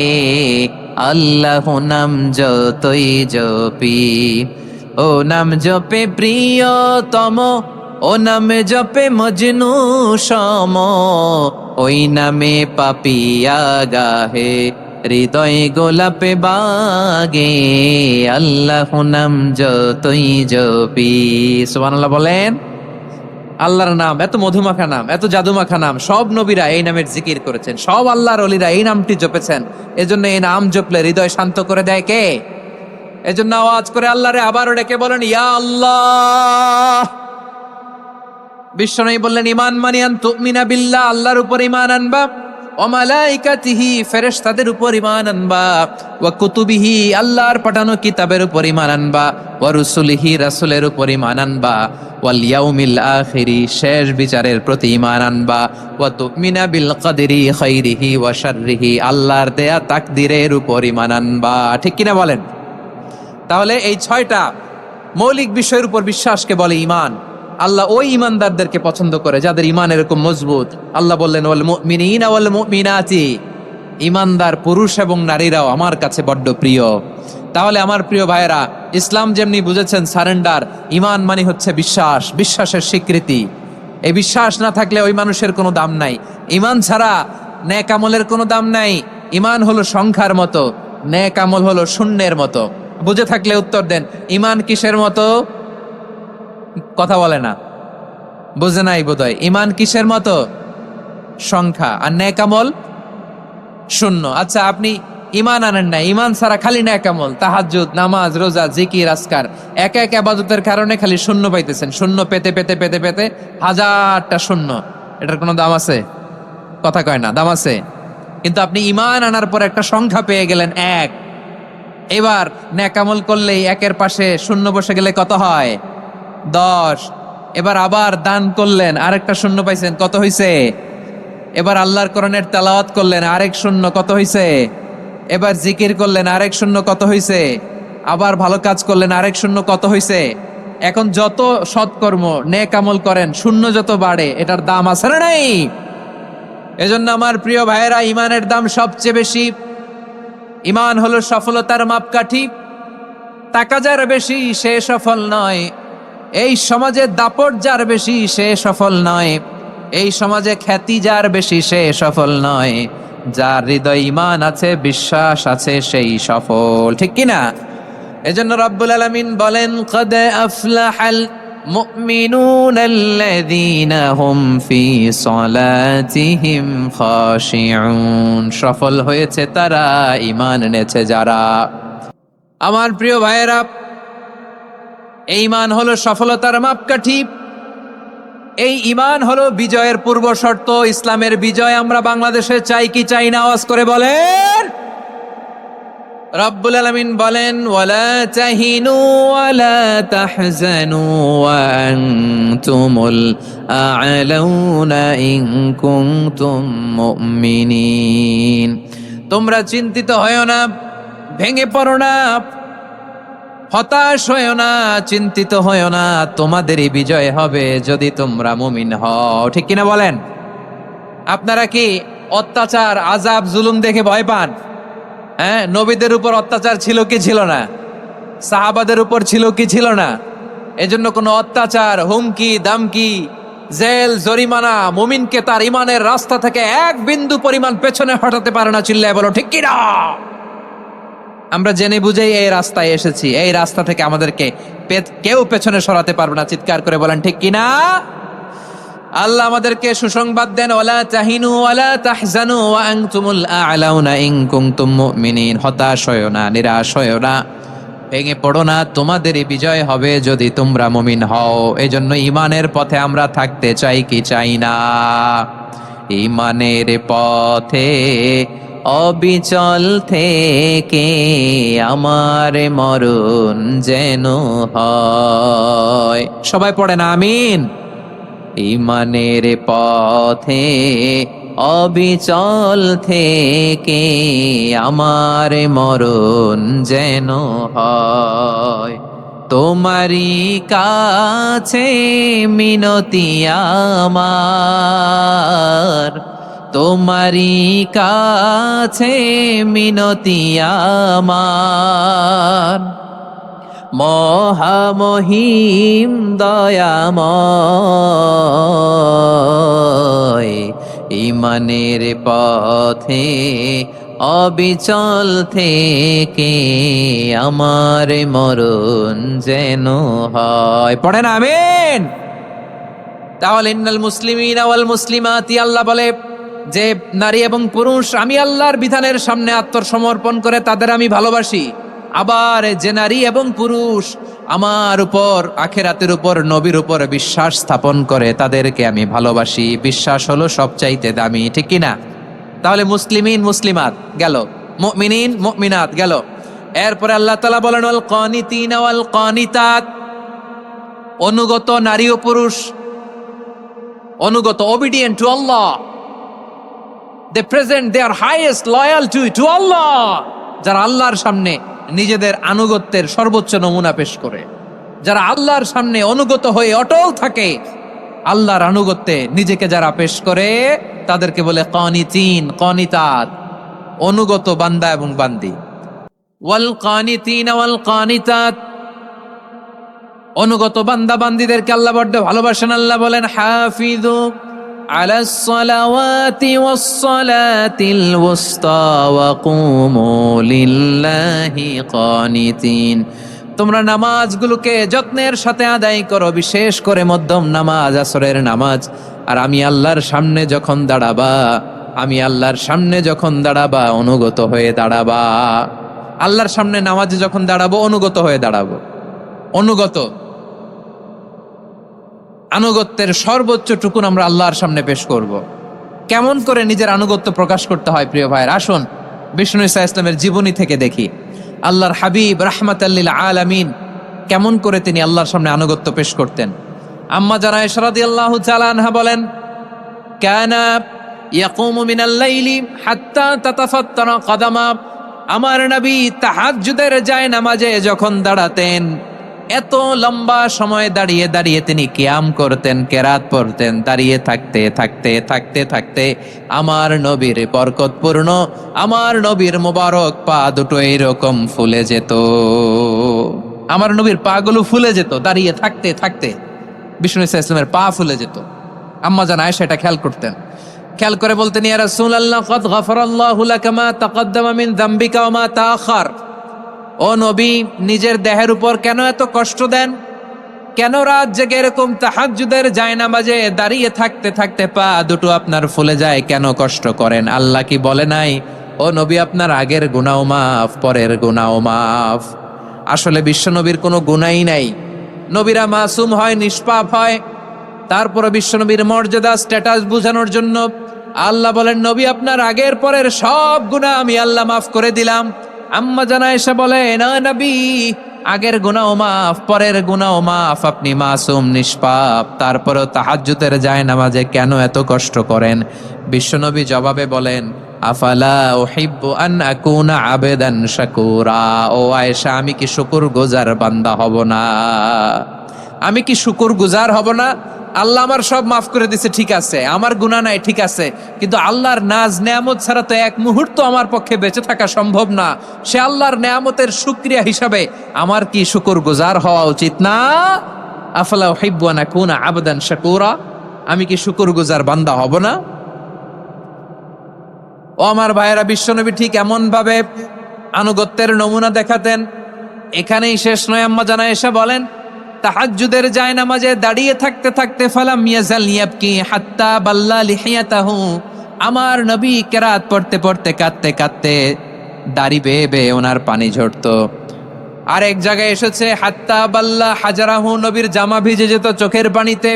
আল্লাহ নাম যতই জপি, ও নাম জপে প্রিয়তম, ও নামে জপে মজনু সম, ওই নামে পাপিয়া গাহে হৃদয় গোলাপে বাগে, আল্লাহ নাম যতই জপি। সুবহানাল্লাহ বলেন। আল্লাহর নাম এত মধুমাখা নাম, এত জাদুমাখা নাম, সব নবীরা এই নামের জিকির করেছেন, সব আল্লাহর ওলিরা এই নামটি জপেছেন। এজন্য এই নাম জপলে হৃদয় শান্ত করে দেয় কে? এজন্য আওয়াজ করে আল্লাহরে আবারও ডেকে বলেন, ইয়া আল্লাহ। বিশ্বনবী বললেন, ঈমান মানে আন তুমিনা বিল্লাহ, আল্লাহর উপর ঈমান আনবা, ওয়া মালাইকাতিহি, ফেরেশতাদের উপর ঈমান আনবা, ওয়া কুতুবিহি, আল্লাহর পাঠানো কিতাবের উপর ঈমান আনবা, ওয়া রুসুলিহি, রাসূলের উপর ঈমান আনবা, ওয়াল ইয়াউমিল আখিরি, শেষ বিচারের প্রতি ঈমান আনবা, ওয়া তুমিনা বিল কদরি খাইরিহি ওয়া শাররিহি, আল্লাহর দেয়া তাকদীরের উপর ঈমান আনবা। ঠিক কিনা বলেন? তাহলে এই 6টা মৌলিক বিষয়ের উপর বিশ্বাসকে বলে ঈমান। আল্লাহ ওই ঈমানদারদেরকে পছন্দ করে যাদের ঈমান এরকম মজবুত। আল্লাহ বললেন, ওয়াল মুমিনিনা ওয়াল মুমিনাতি, ঈমানদার পুরুষ এবং নারীরাও আমার কাছে বড্ড প্রিয়। তাহলে আমার প্রিয় ভাইয়েরা, ইসলাম যেমনি বুঝেছেন সারেন্ডার, ঈমান মানে হচ্ছে বিশ্বাস, বিশ্বাসের স্বীকৃতি। এই বিশ্বাস না থাকলে ওই মানুষের কোনো দাম নাই। ঈমান ছাড়া নেক আমলের কোনো দাম নাই। ঈমান হলো সংখ্যার মতো, নেক আমল হলো শূন্যের মতো। বুঝে থাকলে উত্তর দেন, ঈমান কিসের মতো? কথা বলে না, বুঝে নাই বোধহয়। ঈমান কিসের মতো? সংখ্যা। আর নেক আমল শূন্য। আচ্ছা, আপনি ঈমান আনেন না, ঈমান ছাড়া খালি নেক আমল, তাহাজ্জুদ, নামাজ, রোজা, জিকির, আজকার, এক এক ইবাদতের কারণে খালি শূন্য পাইতেছেন। শূন্য পেতে পেতে পেতে পেতে হাজারটা শূন্য। এটার কোনো দাম আছে? কথা কয় না, দাম আছে। কিন্তু আপনি ঈমান আনার পর একটা সংখ্যা পেয়ে গেলেন, এক। এবার নেক আমল করলেই একের পাশে শূন্য বসে গেলে কত হয়? 10। এবার আবার দান করলেন, আরেকটা শূন্য পাইছেন, কত হইছে? এবার আল্লাহর কোরআনের তেলাওয়াত করলেন, আরেক শূন্য, কত হইছে? এবার জিকির করলেন, আরেক শূন্য, কত হইছে? আবার ভালো কাজ করলেন, আরেক শূন্য, কত হইছে? এখন যত সৎকর্ম নেক আমল করেন, শূন্য যত বাড়ে, এটার দাম আছে না নাই? এজন্য আমার প্রিয় ভাইয়েরা, ঈমানের দাম সবচেয়ে বেশি। ঈমান হলো সফলতার মাপকাঠি। টাকা যার বেশি সে সফল নয়, এই সমাজে দাপট যার বেশি সে সফল নয়, এই সমাজে খ্যাতি যার বেশি সে সফল নয়, যার হৃদয় ঈমান আছে, বিশ্বাস আছে, সেই সফল। ঠিক কিনা? এজন্য রব্বুল আলামিন বলেন, কদ আফলাহাল মুমিনুনাল্লাযীনা হুম ফি সলাতিহিম খাশিউন, সফল হয়েছে তারা, ঈমান এনেছে যারা। আমার প্রিয় ভাইয়েরা, এই ঈমান হলো সফলতার মাপকাঠি। এই ঈমান হলো বিজয়ের পূর্ব শর্ত। ইসলামের বিজয় আমরা বাংলাদেশে চাই কি চাই না? আওয়াজ করে বলেন। রব্বুল আলামিন বলেন, ওয়ালা তাহিনু ওয়ালা তাহজানু ওয়া আনতুমুল আ'লাউনা ইন কুনতুম মুমিনিন। তোমরা চিন্তিত হয়ো না, ভেঙে পড়ো না, হতাশ হয়ো না, চিন্তিত হয়ো না, তোমাদেরই বিজয় হবে যদি তোমরা মুমিন হও। ঠিক কিনা বলেন? আপনারা কি অত্যাচার, আযাব, জুলুম দেখে ভয় পান? হ্যাঁ, নবীদের উপর অত্যাচার ছিল কি ছিল না? সাহাবাদের উপর ছিল কি ছিল না? এজন্য কোনো অত্যাচার, হুমকি, দামকি, জেল, জরিমানা মুমিনকে তার ঈমানের রাস্তা থেকে এক বিন্দু পরিমাণ পেছনে হটাতে পারে না। চিল্লায় বলো ঠিক কিনা? আমরা জেনে বুঝেই এই রাস্তায় এসেছি, এই রাস্তা থেকে আমাদেরকে কেউ পেছনে সরাতে পারবে না। চিৎকার করে বলেন ঠিক কিনা? আল্লাহ আমাদেরকে সুসংবাদ দেন, ওয়ালা তাহিনু ওয়ালা তাহজানু ওয়া আনতুমুল আ'লাউনা ইন কুনতুম মুমিনিন। হতাশ হয়ো না, নিরাশ হয়ো না, ভেঙে পড়ো না, তোমাদেরই বিজয় হবে যদি তোমরা মুমিন হও। এজন্য ঈমানের পথে আমরা থাকতে চাই কি চাই না? ঈমানের পথে অবিচল থেকে আমার মরণ যেন হয়। সবাই পড়েন আমিন। ঈমানের পথে অবিচল থেকে আমার মরণ যেন হয়। তোমারই কাছে মিনতি আমার, তোমারই কাছে মিনতি আমার, মহামহিম দয়াময়। ঈমানের পথে অবিচল থেকে আমার মরণ যেন হয়। পড়েন আমিন। তাহলে ইন্নাল মুসলিমিনা ওয়াল মুসলিমাতি, আল্লাহ বলে যে নারী এবং পুরুষ আমি আল্লাহর বিধানের সামনে আত্মসমর্পণ করে তাদের আমি ভালোবাসি। আবার যে নারী এবং পুরুষ আমার উপর, আখিরাতের উপর, নবীর উপর বিশ্বাস স্থাপন করে তাদেরকে আমি ভালোবাসি। বিশ্বাস হলো সবচাইতে দামি, ঠিক কি না? তাহলে মুসলিমিন মুসলিমাত গেল, মুমিনিন মুমিনাত গেল। এরপরে আল্লাহ তাআলা বলেন ওয়াল কানিতিনা ওয়াল কানিতাত, অনুগত নারী ও পুরুষ, অনুগত, obedient to Allah. They present their highest loyalty to Allah. যারা আল্লাহর সামনে নিজেদের আনুগত্যের সর্বোচ্চ নমুনা পেশ করে, যারা আল্লাহর সামনে অনুগত হয়ে অটল থাকে, আল্লাহর আনুগত্যে নিজেকে যারা পেশ করে তাদেরকে বলে কানিতিন, কানিতাত, অনুগত বান্দা এবং বান্দি। ওয়াল কানিতিন ওয়াল কানিতাত, অনুগত বান্দা বান্দিদেরকে আল্লাহ বড্ড ভালোবাসেন। আল্লাহ বলেন হাফিযু আলাস সালাওয়াতি ওয়াস সালাতিল ওয়াসতা ওয়া কুমু লিল্লাহি কানিতিন, তোমরা নামাজগুলোকে যত্নের সাথে আদায় করো, বিশেষ করে মধ্যম নামাজ, আসরের নামাজ। আর আমি আল্লাহর সামনে যখন দাঁড়াবা, আমি আল্লাহর সামনে যখন দাঁড়াবা অনুগত হয়ে দাঁড়াবা। আল্লাহর সামনে নামাজে যখন দাঁড়াবো অনুগত হয়ে দাঁড়াবো। অনুগত, আনুগত্যের সর্বোচ্চ টুকুন আমরা আল্লাহর সামনে পেশ করব। কেমন করে নিজের আনুগত্য প্রকাশ করতে হয় প্রিয় ভাইয়ের, আসুন বিষ্ণু ঈসা ইসলামের জীবনী থেকে দেখি। আল্লাহর হাবিব রাহমাতাল লিল আলামিন কেমন করে তিনি আল্লাহর সামনে আনুগত্য পেশ করতেন। আম্মা জানা আয়েশা রাদিয়াল্লাহু তাআলা আনহা বলেন, কানা ইয়াকুমু মিনাল লাইলি হাত্তা তাতাফাত্তারা কদামা, আমার নবী তাহাজ্জুদের জায়নামাজে যখন দাঁড়াতেন এত লম্বা সময় দাঁড়িয়ে দাঁড়িয়ে তিনি কিয়াম করতেন, কেরাত পড়তেন। দাঁড়িয়ে থাকতে থাকতে থাকতে থাকতে আমার নবীর বরকতপূর্ণ, আমার নবীর মোবারক পা দুটো এইরকম ফুলে যেত। আমার নবীর পা গুলো ফুলে যেত দাঁড়িয়ে থাকতে থাকতে, বিষ্ণু ঈসা ইসলামের পা ফুলে যেত। আম্মা জান আয়েশা এটা খেয়াল করতেন। খেয়াল করে বলতেন, ইয়া রাসূলুল্লাহ কদ গফারাল্লাহু লাকা মা তাকদ্দামা মিন যামবিকা ওয়া মা তাআখার। ও নবী, নিজের দেহের উপর কেন এত কষ্ট দেন? কেন রাত জেগে এরকম তাহাজ্জুদের জায়নামাজে দাঁড়িয়ে থাকতে থাকতে পা দুটো আপনার ফুলে যায়? কেন কষ্ট করেন? আল্লাহ কি বলে নাই ও নবী আপনার আগের গুনাহ মাফ, পরের গুনাহ মাফ? আসলে বিশ্বনবীর কোনো গুনাহই নাই। নবীরা মাসুম হয়, নিষ্পাপ হয়। তারপরে বিশ্বনবীর মর্যাদা, স্ট্যাটাস বোঝানোর জন্য আল্লাহ বলেন, নবী আপনার আগের পরের সব গুনাহ আমি আল্লাহ মাফ করে দিলাম। আম্মা জানা এসে বলে, না নবী, আগের গুনাহ মাফ, পরের গুনাহ মাফ, আপনি মাসুম, নিষ্পাপ, তারপরেও তাহাজ্জুদের জায়নামাজে কেন এত কষ্ট করেন? বিশ্বনবী জবাবে বলেন, আফালা উহিব্বু আন আকুনা আবেদান শাকুরা। ও আয়েশা, আমি কি শুকরগুজার বান্দা হব না? আমি কি শুকরগুজার হব না? আল্লাহ আমার সব মাফ করে দিছে, ঠিক আছে, আমার গুনাহ নাই, ঠিক আছে, কিন্তু আল্লাহর নাজ নেয়ামত ছাড়া তো এক মুহূর্ত আমার পক্ষে বেঁচে থাকা সম্ভব না। সে আল্লাহর নেয়ামতের শুকরিয়া হিসাবে আমার কি শুকরগুজার হওয়া উচিত না? আফালা উহিব্বু আন আকুনা আবদান শাকুরা, আমি কি শুকরগুজার বান্দা হব না? ও আমার ভাইয়েরা, বিশ্বনবী ঠিক এমন ভাবে আনুগত্যের নমুনা দেখাতেন। এখানেই শেষ নয়। আম্মা জানা এসে বলেন, তাহাজ্জুদের জায়নামাজে দাঁড়িয়ে থাকতে থাকতে ফালাম ইয়াজাল ইয়াবকি হাত্তা বাল্লা লিহিয়াতাহু, আমার নবী কেরাত পড়তে পড়তে কাঁদতে কাঁদতে দাড়ি বেয়ে বেয়ে ওনার পানি ঝরতো। আর এক জায়গায় এসেছে হাত্তা বাল্লা হাজারাহু, নবীর জামা ভিজে যেত চোখের পানিতে।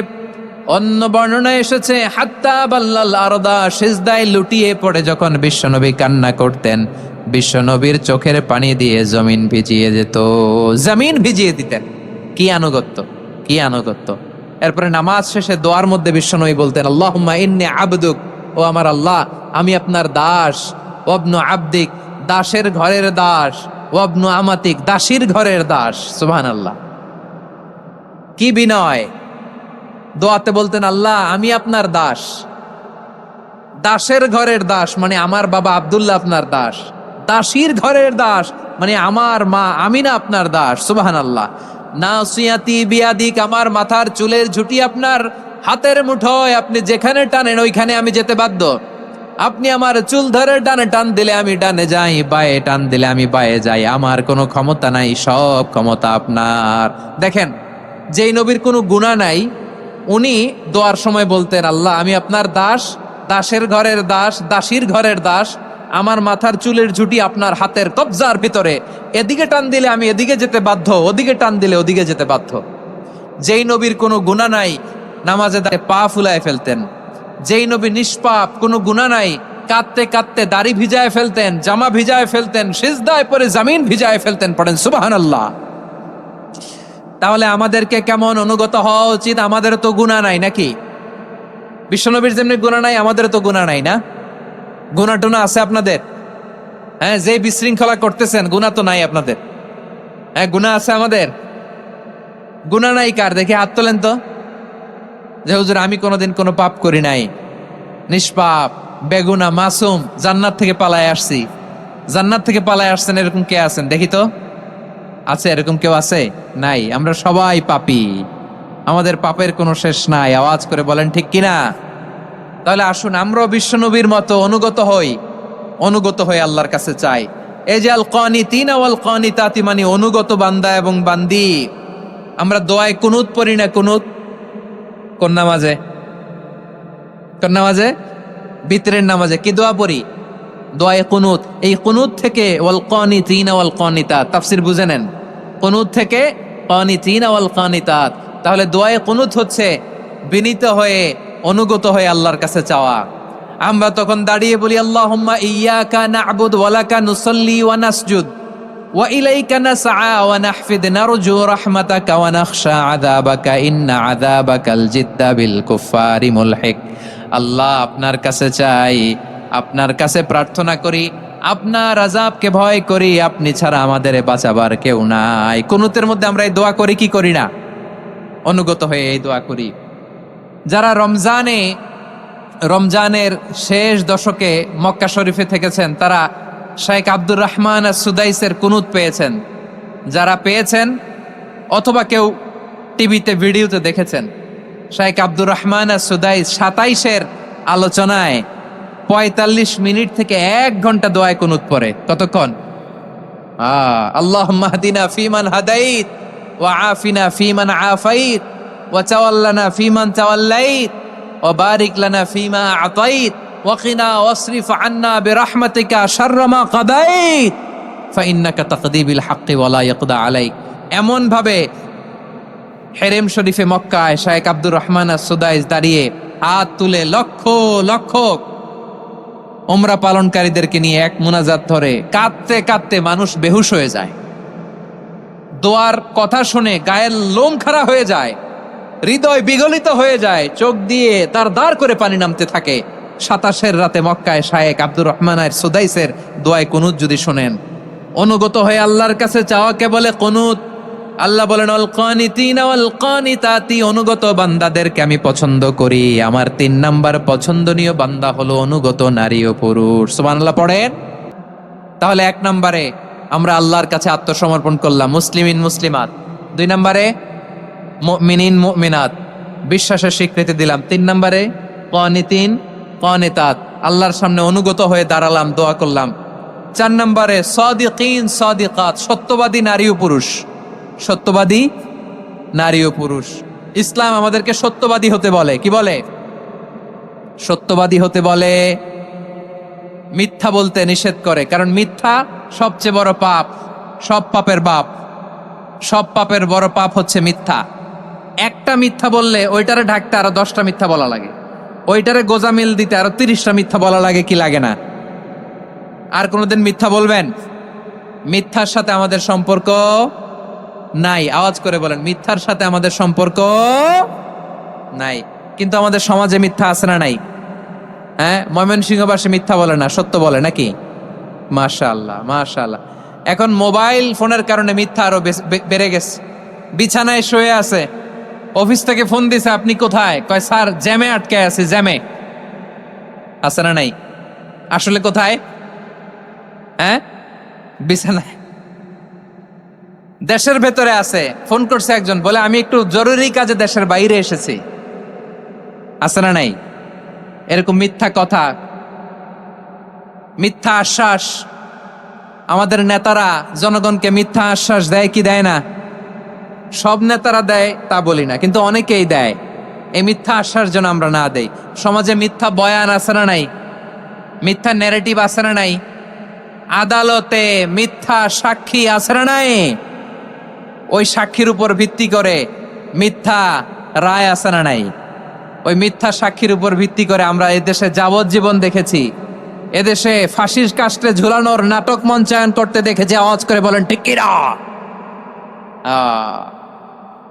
অন্য বর্ণনায় এসেছে হাত্তা বাল্লাল আরদা, সিজদায় লুটিয়ে পড়ে যখন বিশ্বনবী কান্না করতেন, বিশ্বনবীর চোখের পানি দিয়ে জমিন ভিজিয়ে যেত, জমিন ভিজিয়ে দিতেন। কি আনুগত্য, কি আনুগত্য! এরপরে নামাজ শেষে দোয়ার মধ্যে বিশ্বনবী বলতেন, আল্লাহুম্মা ইন্নী আবদুক, ও আমার আল্লাহ, আমি আপনার দাস। ওয়াবনু আবদিক, দাসের ঘরের দাস। ওয়াবনু আমাতিক, দাসীর ঘরের দাস। সুবহানাল্লাহ, কি বিনয়! দোয়াতে বলতেন, আল্লাহ আমি আপনার দাস। দাসের ঘরের দাস মানে আমার বাবা আব্দুল্লাহ আপনার দাস। দাসীর ঘরের দাস মানে আমার মা আমিনা আপনার দাস। সুবহানাল্লাহ। নাসিয়াতি বিয়াদিক, আমার মাথার চুলের ঝুঁটি আপনার হাতের মুঠোয়, আপনি যেখানে টানেন ওইখানে আমি যেতে বাধ্য। আপনি আমার চুল ধরে ডানে টান দিলে আমি ডানে যাই, বায়ে টান দিলে আমি বায়ে যাই, আমার কোনো ক্ষমতা নাই, সব ক্ষমতা আপনার। দেখেন, যেই নবীর কোনো গুনাহ নাই, উনি দোয়ার সময় বলতেন, আল্লাহ আমি আপনার দাস, দাসের ঘরের দাস, দাসীর ঘরের দাস, আমার মাথার চুলের ঝুঁটি আপনার হাতের কবজার ভিতরে, এদিকে টান দিলে আমি এদিকে যেতে বাধ্য, ওদিকে টান দিলে ওদিকে যেতে বাধ্য। যেই নবীর কোনো গুনাহ নাই, নামাজে দাঁড়িয়ে পা ফুলায় ফেলতেন। যেই নবী নিষ্পাপ, কোনো গুনাহ নাই, কাঁদতে কাঁদতে দাড়ি ভিজায় ফেলতেন, জামা ভিজায় ফেলতেন, সিজদায় পরে জমিন ভিজায় ফেলতেন। পড়েন সুবহানাল্লাহ। তাহলে আমাদেরকে কেমন অনুগত হওয়া উচিত? আমাদের তো গুনাহ নাই নাকি? বিশ্বনবীর যেমনি গুনাহ নাই, আমাদের তো গুনাহ নাই, না? গুনাহ টুনা আছে আপনাদের? হ্যাঁ, যে বিশৃঙ্খলা করতেছেন, গুনাহ তো নাই আপনাদের? হ্যাঁ, গুনাহ আছে আমাদের? গুনাহ নাই কার? দেখি হাত তোলেন তো, যে হুজুর আমি কোনোদিন কোনো পাপ করি নাই, নিষ্পাপ, বেগুনা, মাসুম, জান্নাত থেকে পালায় আসছি। জান্নাত থেকে পালায় আসছেন এরকম কে আছেন দেখি তো? আছে এরকম কেউ? আছে? নাই। আমরা সবাই পাপী, আমাদের পাপের কোনো শেষ নাই। আওয়াজ করে বলেন ঠিক কিনা? তাহলে আসুন আমরাও বিশ্বনবীর মতো অনুগত হই, অনুগত হয়ে আল্লাহর কাছে চাই। এই যে আল কানিতিনা ওয়াল কানিতাতি, মানে অনুগত বান্দা এবং বান্দি। আমরা দোয়ায় কুনুত পড়ি না? কুনুত কোন নামাজে? কোন নামাজে? বিতরের নামাজে কি দোয়া পড়ি? দোয়ায়ে কুনুত। এই কুনুত থেকে ওয়াল কানিতিনা ওয়াল কানিতাত, তাফসীর বুঝে নেন। কুনুত থেকে কানিতিনা ওয়াল কানিতাত। তাহলে দোয়ায়ে কুনুত হচ্ছে বিনীত হয়ে, অনুগত হয়ে আল্লাহর কাছে চাওয়া। আমরা তখন দাঁড়িয়ে বলি, আল্লাহুম্মা ইয়্যাকা না'বুদু ওয়া লাকা নুসাল্লি ওয়া নাসজুদ ওয়া ইলাইকা নাসআ ওয়া নাহফিদ নারজু রাহমাতাকা ওয়া নাখশা আযাবাকা ইন্না আযাবাকাল জিদ্দা বিল কুফফারি মুলহিক। আল্লাহ আপনার কাছে চাই, আপনার কাছে প্রার্থনা করি, আপনার আযাবকে ভয় করি, আপনি ছাড়া আমাদের বাঁচাবার কেউ নাই। কুনুতের মধ্যে আমরা এই দোয়া করি কি করি না? অনুগত হয়ে এই দোয়া করি। যারা রমজানের শেষ দশকে মক্কা শরীফে থেকেছেন, তারা শেখ আব্দুর রহমান সুদাইসের কুনুত পেয়েছেন। যারা পেয়েছেন অথবা কেউ টিভিতে ভিডিওতে দেখেছেন, শেখ আব্দুর রহমান সুদাইস 27-এর আলোচনায় 45 মিনিট থেকে 1 ঘন্টা দোয়ায় কুনুত পড়ে। কতক্ষণ? আল্লাহুম্মা হদিনা ফিমান হাদাইত ওয়া আফিনা ফিমান আফাইত ওয়া তাওয়াল্লানা ফিমান তাওয়াল্লাইত ওয়া বারিক লানা ফিমা আতাইত ওয়া কিনা ওয়াসরিফ আন্না বিরহমাতিকা শাররা মা কাদাইত ফাইন্নাকা তাকদি বিল হাক্কি ওয়া লা ইয়াকদা আলাইক। এমন ভাবে হেরেম শরীফে মক্কায় শেখ আব্দুর রহমান সুদাইস দাঁড়িয়ে হাত তুলে লক্ষ লক্ষ উমরা পালনকারীদেরকে নিয়ে এক মুনাজাত ধরে কাঁদতে কাঁদতে মানুষ বেহুশ হয়ে যায়। দোয়ার কথা শুনে গায়ের লোম খাড়া হয়ে যায়, হৃদয় বিগলিত হয়ে যায়, চোখ দিয়ে তার দাঁড় করে পানি নামতে থাকে। 27-এর রাতে মক্কায় শেখ আব্দুর রহমান সুদাইসের দোয়ায় কুনুত যদি শোনেন, অনুগত হয়ে আল্লাহর কাছে চাওয়াকে বলে কুনুত। আল্লাহ বলেন, আল কানিতিনা ওয়াল কানিতাতি, অনুগত বান্দাদেরকে আমি পছন্দ করি। আমার 3 নাম্বার পছন্দনীয় বান্দা হলো অনুগত নারী ও পুরুষ। সুবহানাল্লাহ পড়েন। তাহলে 1 নম্বরে আমরা আল্লাহর কাছে আত্মসমর্পণ করলাম, মুসলিমিন মুসলিমাত। 2 নম্বরে মুমিনিন মুমিনাত, বিশ্বাসের স্বীকৃতি দিলাম। 3 নম্বরে কানিতিন কানিতাত, আল্লাহর সামনে অনুগত হয়ে দাঁড়ালাম, দোয়া করলাম। 4 নম্বরে সাদিকিন সাদিকাত, সত্যবাদী নারী ও পুরুষ। সত্যবাদী নারী ও পুরুষ। ইসলাম আমাদেরকে সত্যবাদী হতে বলে। কি বলে? সত্যবাদী হতে বলে। মিথ্যা বলতে নিষেধ করে, কারণ মিথ্যা সবচেয়ে বড় পাপ, সব পাপের বাপ। সব পাপের বড় পাপ হচ্ছে মিথ্যা। একটা মিথ্যা বললে ওইটারে ঢাকতে আরো 10টা মিথ্যা বলা লাগে, ওইটারে গোজামিল দিতে আরো 30টা মিথ্যা বলা লাগে। কি লাগে না? আর কোনোদিন মিথ্যা বলবেন? মিথ্যার সাথে আমাদের সম্পর্ক নাই। আওয়াজ করে বলেন, মিথ্যার সাথে আমাদের সম্পর্ক নাই। কিন্তু আমাদের সমাজে মিথ্যা আছে না নাই? হ্যাঁ, ময়মনসিংহবাসী মিথ্যা বলে না, সত্য বলে নাকি? মাশাআল্লাহ মাশাআল্লাহ। এখন মোবাইল ফোনের কারণে মিথ্যা আরো বেড়ে গেছে। বিছানায় শুয়ে আছে, অফিস থেকে ফোন দিছে, আপনি কোথায়? কয় স্যার জ্যামে আটকে আছে। জ্যামে আছে না নাই? আসলে কোথায়? হ্যাঁ, বিছানায়। দেশের ভেতরে আছে, ফোন করছে একজন, বলে আমি একটু জরুরি কাজে দেশের বাইরে এসেছি। আছে না নাই? এরকম মিথ্যা কথা মিথ্যা আশ্বাস। আমাদের নেতারা জনগণকে মিথ্যা আশ্বাস দেয় কি দেয় না? সব নেতারা দেয় তা বলি না, কিন্তু অনেকেই দেয়। এই মিথ্যা আশ্বাস যেন আমরা না দেই। সমাজে মিথ্যা বয়ান আছে না নাই? মিথ্যা ন্যারেটিভ আছে না নাই? আদালতে মিথ্যা সাক্ষী আছে না নাই? ওই সাক্ষীর উপর ভিত্তি করে মিথ্যা রায় আছে না নাই? ওই মিথ্যা সাক্ষীর উপর ভিত্তি করে আমরা এদেশে যাবজ্জীবন দেখেছি। এদেশে ফাঁসির কাস্টে ঝুলানোর নাটক মঞ্চায়ন করতে দেখেছি। আওয়াজ করে বলেন ঠিক কি না?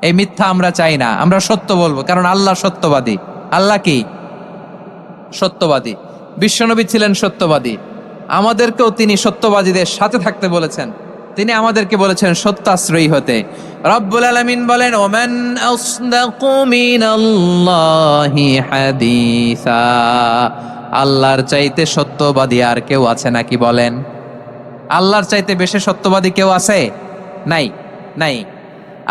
এই মিথ্যা আমরা চাই না, আমরা সত্য বলবো, কারণ আল্লাহ সত্যবাদী। আল্লাহ কি? সত্যবাদী। বিশ্বনবী ছিলেন সত্যবাদী, আমাদেরকেও তিনি সত্যবাদীদের সাথে থাকতে বলেছেন। তিনি আমাদেরকে বলেছেন সত্যাশ্রয়ী হতে। রব্বুল আলামিন বলেন, ওমান আসদাকু মিনাল্লাহি হাদিসা। আল্লাহর চাইতে সত্যবাদী আর কেউ আছে নাকি বলেন? আল্লাহর চাইতে বেশি সত্যবাদী কেউ আছে? নাই, নাই।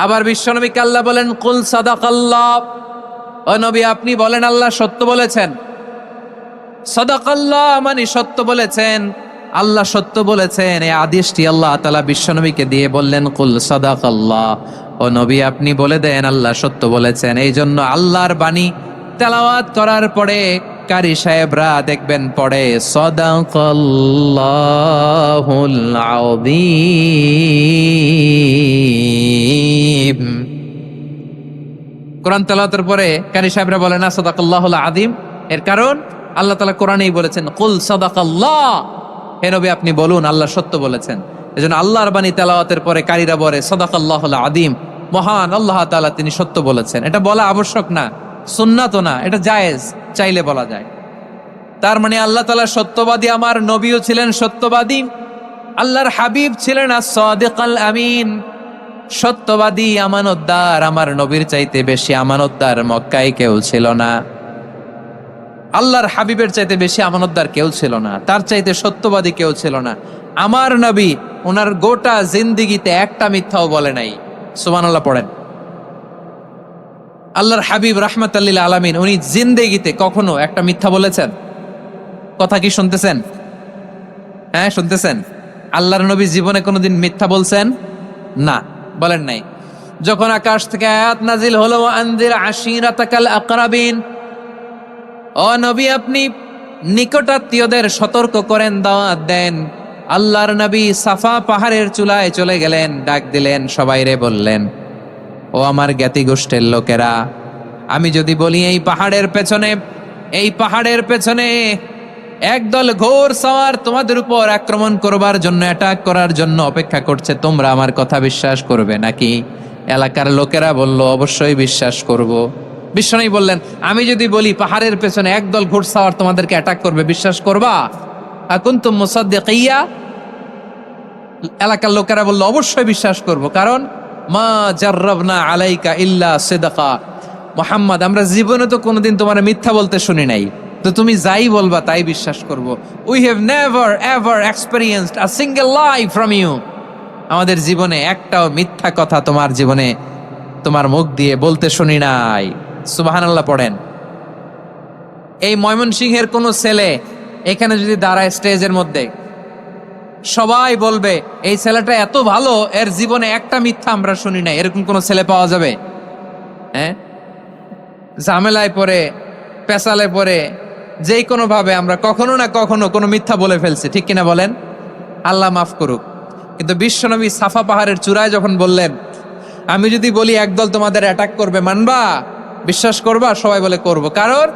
আবার বিশ্বনবীকে আল্লাহ বলেন, কুল সাদাকাল্লাহ। ও নবী, আপনি বলেন আল্লাহ সত্য বলেছেন। সাদাকাল্লাহ মানে সত্য বলেছেন, আল্লাহ সত্য বলেছেন। এই আদেশটি আল্লাহ তাআলা বিশ্বনবীকে দিয়ে বললেন, কুল সাদাকাল্লাহ। ও নবী, আপনি বলে দেন আল্লাহ সত্য বলেছেন। এই জন্য আল্লাহর বাণী তেলাওয়াত করার পরে কারি সাহেবরা দেখবেন পড়ে সাদাকাল্লাহুল আযীম। কোরআন তেলাওয়াতের পরে কারি সাহেবরা বলে না সাদাকাল্লাহুল আযীম। এর কারণ আল্লাহ তাআলা কোরআনেই বলেছেন, কুল সাদাকাল্লাহ। হে নবী, আপনি বলুন আল্লাহ সত্য বলেছেন। এজন্য আল্লাহর বাণী তেলাওয়াতের পরে কারীরা বলে সাদাকাল্লাহুল আযীম, মহান আল্লাহ তাআলা তিনি সত্য বলেছেন। এটা বলা আবশ্যক না, সুন্নাতও না, এটা জায়েজ, চাইলে বলা যায়। তার মানে আল্লাহ তাআলা সত্যবাদী, আমার নবীও ছিলেন সত্যবাদী, আল্লাহর হাবিব ছিলেন as-সাদিকাল আমিন, সত্যবাদী, আমানতদার। আমার নবীর চাইতে বেশি আমানতদার মক্কায় কেউ ছিল না। আল্লাহর হাবিবের চাইতে বেশি আমানতদার কেউ ছিল না, তার চাইতে সত্যবাদী কেউ ছিল না। আমার নবী ওনার গোটা জিন্দিগিতে একটা মিথ্যাও বলে নাই। সুবহানাল্লাহ পড়েন। আল্লাহর হাবিব রাহমাতাল লিল আলামিন উনি জিন্দেগিতে কখনো একটা মিথ্যা বলেছেন? কথা কি শুনতেছেন? হ্যাঁ, শুনতেছেন? আল্লাহর নবী জীবনে কোনোদিন মিথ্যা বলছেন? না, বলেন নাই। যখন আকাশ থেকে আয়াত নাজিল হলো, আনজির আশিরাতাকাল আকরাবিন, ও নবী আপনি নিকটাত্মীয়দের সতর্ক করেন, দাওয়াত দেন। আল্লাহর নবী সাফা পাহাড়ের চূড়ায় চলে গেলেন, ডাক দিলেন, সবাই রে বললেন, ও আমার জ্ঞাতি গোষ্ঠীর লোকেরা, আমি যদি বলি এই পাহাড়ের পেছনে একদল ঘোর সওয়ার তোমাদের উপর আক্রমণ করবার জন্য, অ্যাটাক করার জন্য অপেক্ষা করছে, তোমরা আমার কথা বিশ্বাস করবে নাকি? এলাকার লোকেরা বলল, অবশ্যই বিশ্বাস করব। বিশ্বনবী বললেন, আমি যদি বলি পাহাড়ের পেছনে একদল ঘোড়সাওয়ার তোমাদেরকে অ্যাটাক করবে, বিশ্বাস করবা? আকুনতুম মুসাদ্দিকিয়া? এলাকার লোকেরা বলল, অবশ্যই বিশ্বাস করব, কারণ মা জাররাবনা আলাইকা ইল্লা সিদকা। মুহাম্মদ, আমরা জীবনে তো কোনোদিন তোমার মিথ্যা বলতে শুনি নাই, তো তুমি যাই বলবা তাই বিশ্বাস করব। We have never ever experienced a single lie from you. আমাদের জীবনে একটাও মিথ্যা কথা তোমার জীবনে, তোমার মুখ দিয়ে বলতে শুনি নাই। সুবহানাল্লাহ পড়েন। এই ময়মনসিংহের কোন ছেলে এখানে যদি দাঁড়ায় স্টেজের মধ্যে, সবাই বলবে এই ছেলেটা এত ভালো, এর জীবনে একটা মিথ্যা আমরা শুনি নাই। এরকম কোন ছেলে পাওয়া যাবে? হ্যাঁ, ঝামেলায় পড়ে, পেশালে পড়ে, যেই কোনো ভাবে আমরা কখনো না কখনো কোনো মিথ্যা বলে ফেলছি, ঠিক কিনা বলেন? আল্লাহ মাফ করুক। কিন্তু বিশ্বনবী সাফা পাহাড়ের চূড়ায় যখন বললেন, আমি যদি বলি একদল তোমাদের অ্যাটাক করবে, মানবা? বিশ্বাস করবা? সবাই বলে করব, কারণ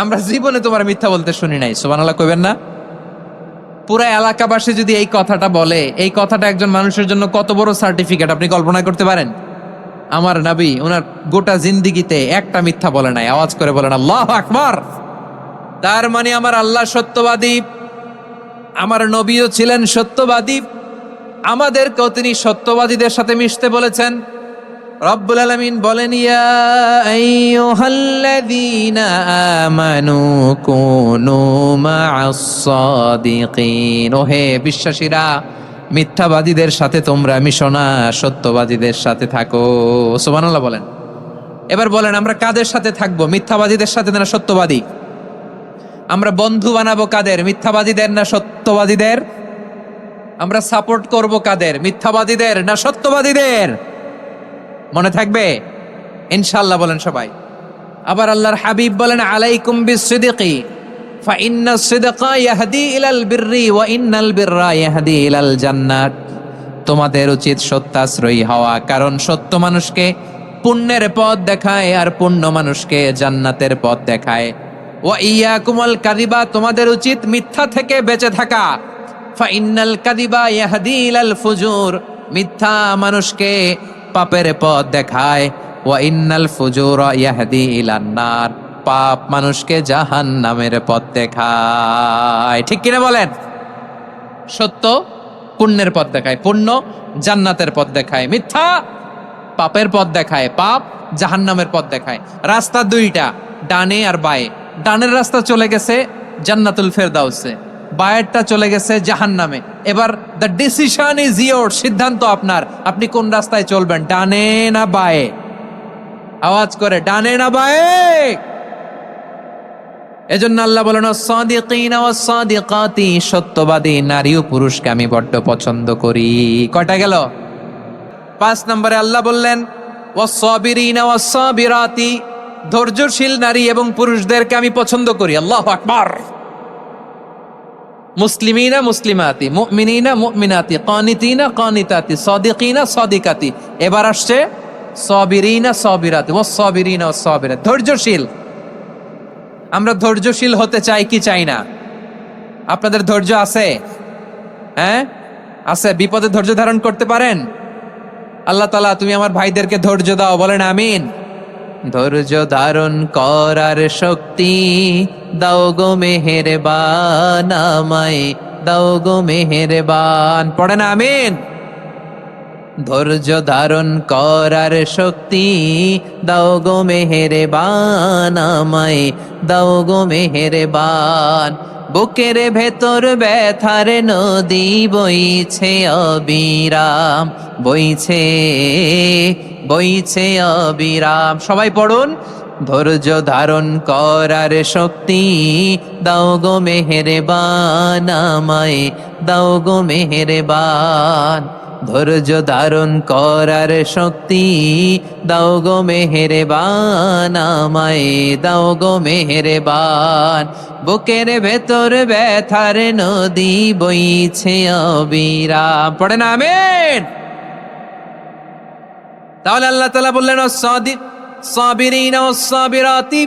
আমরা জীবনে তোমার মিথ্যা বলতে শুনি নাই। সুবহানাল্লাহ কইবেন না? পুরা এলাকাবাসী যদি এই কথাটা বলে, এই কথাটা একজন মানুষের জন্য কত বড় সার্টিফিকেট আপনি কল্পনা করতে পারেন? আমার নবী ওনার গোটা জিন্দিগিতে একটা মিথ্যা বলে নাই। আওয়াজ করে বলেন আল্লাহু আকবার। তার মানে আমার আল্লাহ সত্যবাদী, আমার নবীও ছিলেন সত্যবাদী, আমাদেরকেও তিনি সত্যবাদীদের সাথে মিশতে বলেছেন। রব্বুল আলামিন বলেন, ইয়া আইয়ুহাল্লাযীনা আমানু কুনু মা'আস সাদিকিন। ওহে বিশ্বাসীরা, মিথ্যাবাদীদের সাথে তোমরা মিশো না, সত্যবাদীদের সাথে থাকো। সুবহানাল্লাহ বলেন। এবার বলেন আমরা কাদের সাথে থাকবো? মিথ্যাবাদীদের সাথে না সত্যবাদী? আমরা বন্ধু বানাবো কাদের? মিথ্যাবাদীদের না সত্যবাদীদের? আমরা সাপোর্ট করব কাদের? মিথ্যাবাদীদের না সত্যবাদীদের? মনে থাকবে ইনশাআল্লাহ, বলেন সবাই। আবার আল্লাহর হাবিব বলেন, আলাইকুম বিসসিদকি ফাইন্নাস সিদকা ইয়াহদি ইলাল বিররি ওয়া ইন্নাল বিররা ইয়াহদি ইলাল জান্নাত। তোমাদের উচিত সত্যাশ্রয়ী হওয়া, কারণ সত্য মানুষকে পুণ্যের পথ দেখায় আর পুণ্য মানুষকে জান্নাতের পথ দেখায়। ওয়া ইয়াকুমুল কাযিবা, তোমাদের উচিত মিথ্যা থেকে বেঁচে থাকা। ফাইন্নাল কাযিবা ইয়াহদি ইলাল ফুজুর, মিথ্যা মানুষকে পাপের পথ দেখায়। ওয়া ইন্নাল ফুজুরা ইয়াহদি ইলান নার, পাপ মানুষকে জাহান্নামের পথ দেখায়। ঠিক কিনা বলেন? সত্য পুণ্যের পথ দেখায়, পুণ্য জান্নাতের পথ দেখায়, মিথ্যা পাপের পথ দেখায়, পাপ জাহান্নামের পথ দেখায়। রাস্তা দুইটা, ডানে আর বায়ে। ডানের রাস্তা চলে গেছে জান্নাতুল ফেরদাউসে, বায়েরটা চলে গেছে জাহান্নামে। এবার দ্য ডিসিশন ইজ ইয়োর, সিদ্ধান্ত আপনার, আপনি কোন রাস্তায় চলবেন, ডানে না বায়ে? আওয়াজ করে, ডানে না বায়ে? এজন্য আল্লাহ বলেন, সাদিকিনা ওয়াস সাদিকাতি, সত্যবাদী নারী ও পুরুষকে আমি বড্ড পছন্দ করি। কয়টা গেল? 5 নম্বরে আল্লাহ বললেন, ওয়াস সাবিরিনা ওয়াস সাবিরাতি, ধৈর্যশীল নারী এবং পুরুষদেরকে আমি পছন্দ করি। আল্লাহু আকবার। মুসলিমিনা মুসলিমাতি, মুমিনিনা মুমিনাতি, কানিতিনা কানিতাতি, সাদিকিনা সাদিকাতি। এবার আসছে সাবিরিনা সাবিরাতি, ওয়াস সাবিরিনা ওয়াস সাবিরাতি, ধৈর্যশীল। আমরা ধৈর্যশীল হতে চাই কি চাই না? আপনাদের ধৈর্য আছে? হ্যাঁ আছে? বিপদে ধৈর্য ধারণ করতে পারেন? আল্লাহ তাআলা তুমি আমার ভাইদেরকে ধৈর্য দাও, বলেন আমিন। ধৈর্য ধারণ করার শক্তি দাও গো মেহেরবান, আমায় দাও গো মেহেরবান, পড়েন আমিন। ধৈর্য ধারণ করার শক্তি দাও গো মেহেরবান, আমায় দাও গো মেহেরবান। বুকের ভেতর ব্যথার নদী বইছে অবিরাম, বইছে বইছে অবিরাম। সবাই পড়ুন, ধৈর্য ধারণ করার শক্তি দাও গো মেহেরবান, আমায় দাও গো মেহেরবান। ধৈর্য ধারণ করার শক্তি দাও গো মেহেরবান, আমায় দাও গো মেহেরবান। বুকের ভেতর ব্যথার নদী বইছে অবিরাম, পড়েন আমিন। তাহলে আল্লাহ তাআলা বললেন, সাবিরিনা ওয়াস সাবিরাতি,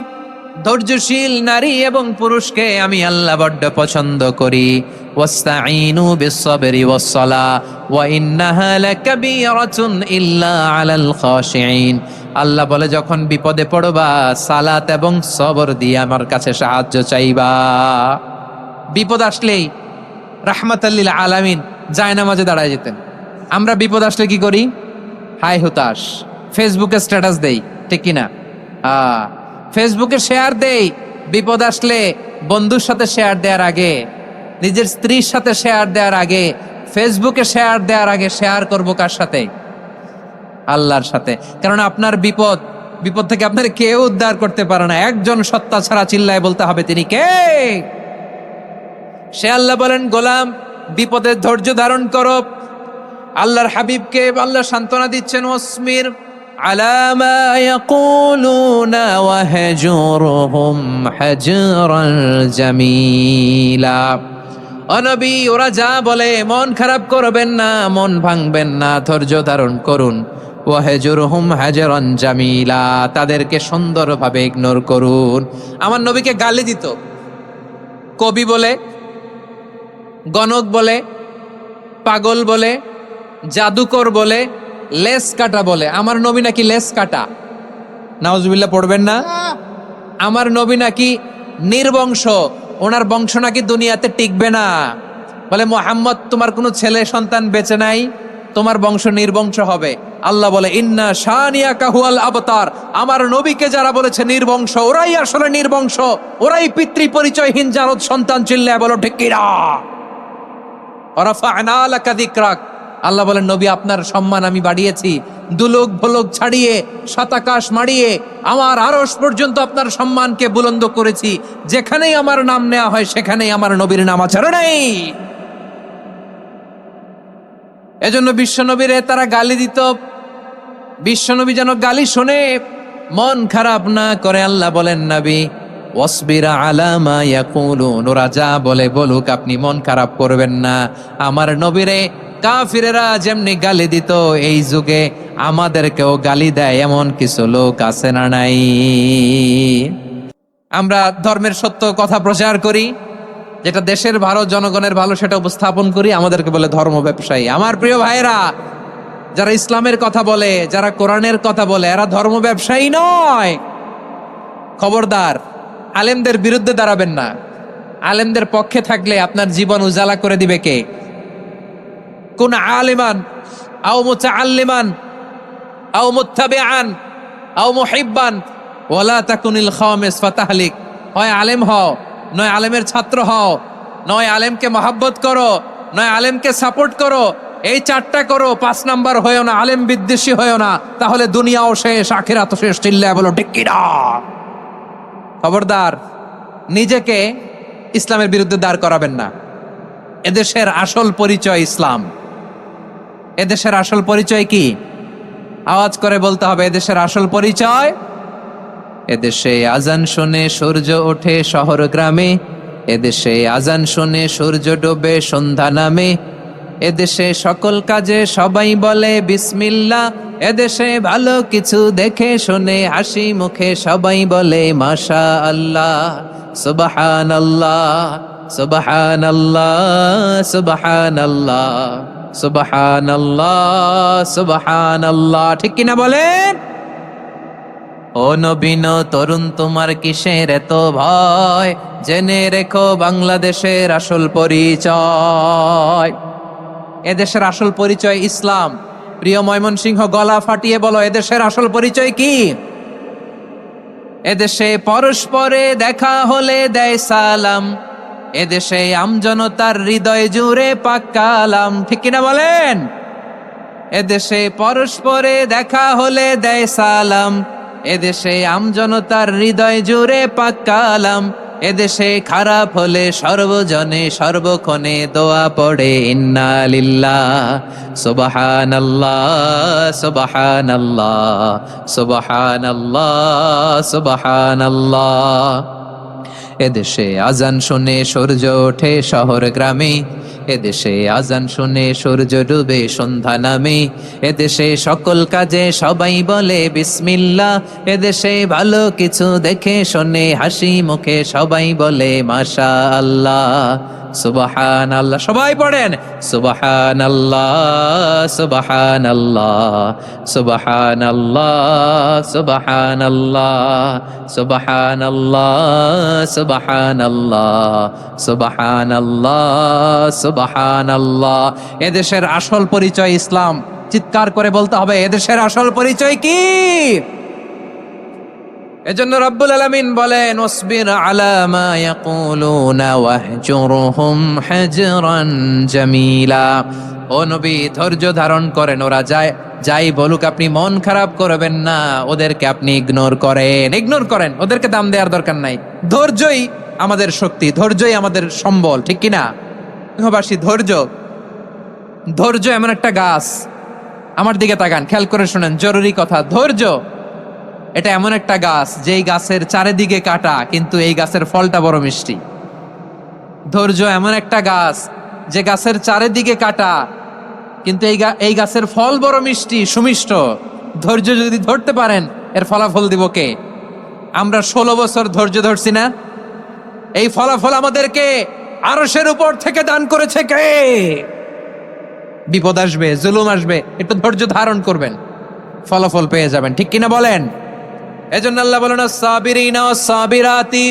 ধৈর্যশীল নারী এবং পুরুষকে আমি আল্লাহ বড্ড পছন্দ করি। ওয়াস্তাঈনু বিস-সাবরি ওয়াস-সালাহ ওয়া ইন্নাহা লাকাবীরাতুন ইল্লা আলাল খাশিঈন। আল্লাহ বলে, যখন বিপদে পড়বা সালাত এবং সবর দিয়ে আমার কাছে সাহায্য চাইবা। বিপদ আসলেই রাহমাতাল লিল আলামিন জায়নামাজে দাঁড়ায় যেতেন। আমরা বিপদ আসলে কি করি? হাই হুতাশ, ফেসবুকে স্ট্যাটাস দেই, ঠিক কিনা? ফেসবুকে শেয়ার দেই। বিপদ আসলে বন্ধুর সাথে শেয়ার দেওয়ার আগে, নিজের স্ত্রীর সাথে শেয়ার দেওয়ার আগে, ফেসবুকে শেয়ার দেওয়ার আগে শেয়ার করবো কার সাথে? আল্লাহর সাথে। কারণ আপনার বিপদ থেকে আপনার কেউ উদ্ধার করতে পারে না, একজন সত্তা ছাড়া। চিল্লায় বলতে হবে, তিনি কে? সে আল্লাহ। বলেন, গোলাম বিপদে ধৈর্য ধারণ করো। আল্লাহর হাবিবকে আল্লাহ সান্ত্বনা দিচ্ছেন, ওয়াসমির আলা মা ইয়াকুলুনা ওয়াহজুরহুম হাজরান জামিলা। ও নবী, ওরা যা বলে মন খারাপ করবেন না, মন ভাঙবেন না, ধৈর্য ধারণ করুন। ওয়াহজুরহুম হাজরান জামিলা, তাদেরকে সুন্দরভাবে ইগনোর করুন। আমার নবীকে গালি দিত, কবি বলে, গণক বলে, পাগল বলে, জাদুকর বলে, লেস কাটা বলে। আমার নবী নাকি লেস কাটা? নাউজুবিল্লাহ পড়বেন না। আমার নবী নাকি নির্বংশ, ওনার বংশ নাকি দুনিয়াতে টিকবে না। বলে, মুহাম্মদ তোমার কোনো ছেলে সন্তান বেঁচে নাই, তোমার বংশ নির্বংশ হবে। আল্লাহ বলে, ইন্না শানিয়াকা হুয়াল আবতার। আমার নবীকে যারা বলেছে নির্বংশ, ওরাই আসলে নির্বংশ, ওরাই পিতৃ পরিচয়হীন জারদ সন্তান। চিল্লায় বলো ঠিক কিনা? ওয়া রাফা'না লাকা যিকরাক। আল্লাহ বলেন, নবী আপনার সম্মান আমি বাড়িয়েছি, দুলোক ভোলক ছাড়িয়ে শতাকাশ মারিয়ে আমার আরশ পর্যন্ত আপনার সম্মানকে বুলন্দ করেছি। যেখানেই আমার নাম নেওয়া হয় সেখানেই আমার নবীর নাম আছে নেই। এজন্য বিশ্বনবীরে তারা গালি দিত। বিশ্বনবী যেন গালি শুনে মন খারাপ না করে আল্লাহ বলেন, নবী ওয়াসবির আলা মা ইয়াকুলুন, ওরা যা বলে বলুক, আপনি মন খারাপ করবেন না। আমার নবীরে কাফিরেরা যেমনি গালি দিত, এই যুগে আমাদেরকেও গালি দেয় এমন কিছু লোক আছে না নাই? আমরা ধর্মের সত্য কথা প্রচার করি, যেটা দেশের ভালো জনগণের ভালো সেটা উপস্থাপন করি, আমাদেরকে বলে ধর্ম ব্যবসায়ী। আমার প্রিয় ভাইয়েরা, যারা ইসলামের কথা বলে, যারা কোরআনের কথা বলে, এরা ধর্ম ব্যবসায়ী নয়। খবরদার, আলেমদের বিরুদ্ধে দাঁড়াবেন না। আলেমদের পক্ষে থাকলে আপনার জীবন উজালা করে দিবে কে? কোন আলিমান আও মুতাআল্লিমান আও মুত্তাবিআন আও মুহিব্বান ওয়ালা তাকুনিল খামিস ফাতাহলিক। হয় আলেম হও, নয় আলেমের ছাত্র হও, নয় আলেমকে মহাব্বত করো, নয় আলেমকে সাপোর্ট করো। এই চারটা করো, 5 নাম্বার হয়েও না, আলেম বিদ্বেষী হয়েও না, তাহলে দুনিয়াও শেষ, আখিরাতও শেষ। চিল্লায় বলো ঠিক কিনা? খবরদার, নিজেকে ইসলামের বিরুদ্ধে দাঁড় করাবেন না। এদেশের আসল পরিচয় ইসলাম। এদেশের আসল পরিচয় কি? আওয়াজ করে বলতে হবে, এদেশের আসল পরিচয়। এদেশে আজান শুনে সূর্য ওঠে শহর গ্রামে, এদেশে আজান শুনে সূর্য ডোবে সন্ধ্যা নামে, এদেশে সকল কাজে সবাই বলে বিসমিল্লাহ, এদেশে ভালো কিছু দেখে শুনে হাসি মুখে সবাই বলে মাশা আল্লাহ, সুবহানাল্লাহ, সুবহানাল্লাহ, সুবহানাল্লাহ, সুবহানাল্লাহ, সুবহানাল্লাহ। ঠিক কিনা বলেন? ও নবীন তরুণ, তোমার কিসের এত ভয়? জেনে রেখো বাংলাদেশের আসল পরিচয়। এদেশের আসল পরিচয় ইসলাম। প্রিয় ময়মনসিংহ, গলা ফাটিয়ে বলো, এদেশের আসল পরিচয় কি? এদেশে পরস্পরে দেখা হলে দেয় সালাম, এদেশে আমজনতার হৃদয় জুড়ে পাক কালাম। ঠিক কিনা বলেন? এদেশে পরস্পরে দেখা হলে দেয় সালাম, এদেশে আমজনতার হৃদয় জুড়ে পাক কালাম, এদেশে খারাপ হলে সর্বজনে সর্বক্ষণে দোয়া পড়ে ইন্না লিল্লাহ, সুবহানাল্লাহ, সুবহানাল্লাহ, সুবহানাল্লাহ, সুবহানাল্লাহ। এদেশে আজান শুনে সূর্য ওঠে শহর গ্রামে, এদেশে আজান শুনে সূর্য ডুবে সন্ধ্যা নামে, এদেশে সকল কাজে সবাই বলে বিসমিল্লাহ, এদেশে ভালো কিছু দেখে শুনে হাসি মুখে সবাই বলে মাশা আল্লাহ, সুবহানাল্লাহ। সবাই পড়েন সুবহানাল্লাহ, সুবহানাল্লাহ, সুবহানাল্লাহ, সুবহানাল্লাহ, সুবহানাল্লাহ, সুবহানাল্লাহ, সুবহানাল্লাহ, সুবহানাল্লাহ। এদেশের আসল পরিচয় ইসলাম। চিৎকার করে বলতে হবে, এদেশের আসল পরিচয় কি? এজন্য রব্বুল আলামিন বলেন, ওয়াসবির আলা মা ইয়াকুলুনা ওয়াহজুরহুম হাজরান জামিলা। ও নবী, ধৈর্য ধারণ করেন, ওরা যাই বলুক আপনি মন খারাপ করবেন না, ওদেরকে আপনি ইগনোর করেন, ওদেরকে দাম দেওয়ার দরকার নাই। ধৈর্যই আমাদের শক্তি, ধৈর্যই আমাদের সম্বল। ঠিক কিনা? বাসী, ধৈর্য এমন একটা গাছ। আমার দিকে তাকান, খেয়াল করে শুনেন, জরুরি কথা। ধৈর্য এটা এমন একটা গাছ, যেই গাছের চারিদিকে কাটা, কিন্তু এই গাছের ফলটা বড় মিষ্টি। ধৈর্য এমন একটা গাছ, যে গাছের চারিদিকে কাটা, কিন্তু এই গাছের ফল বড় মিষ্টি, সুমিষ্ট। ধৈর্য যদি ধরতে পারেন, এর ফলাফল দিব কে? আমরা 16 বছর ধৈর্য ধরছি না? এই ফলাফল আমাদেরকে আরশের উপর থেকে দান করেছে কে? বিপদ আসবে, জুলুম আসবে, একটু ধৈর্য ধারণ করবেন, ফলাফল পেয়ে যাবেন। ঠিক কিনা বলেন? এজন্য আল্লাহ বলেন, সাবিরিনা ওয়াস সাবিরাতি,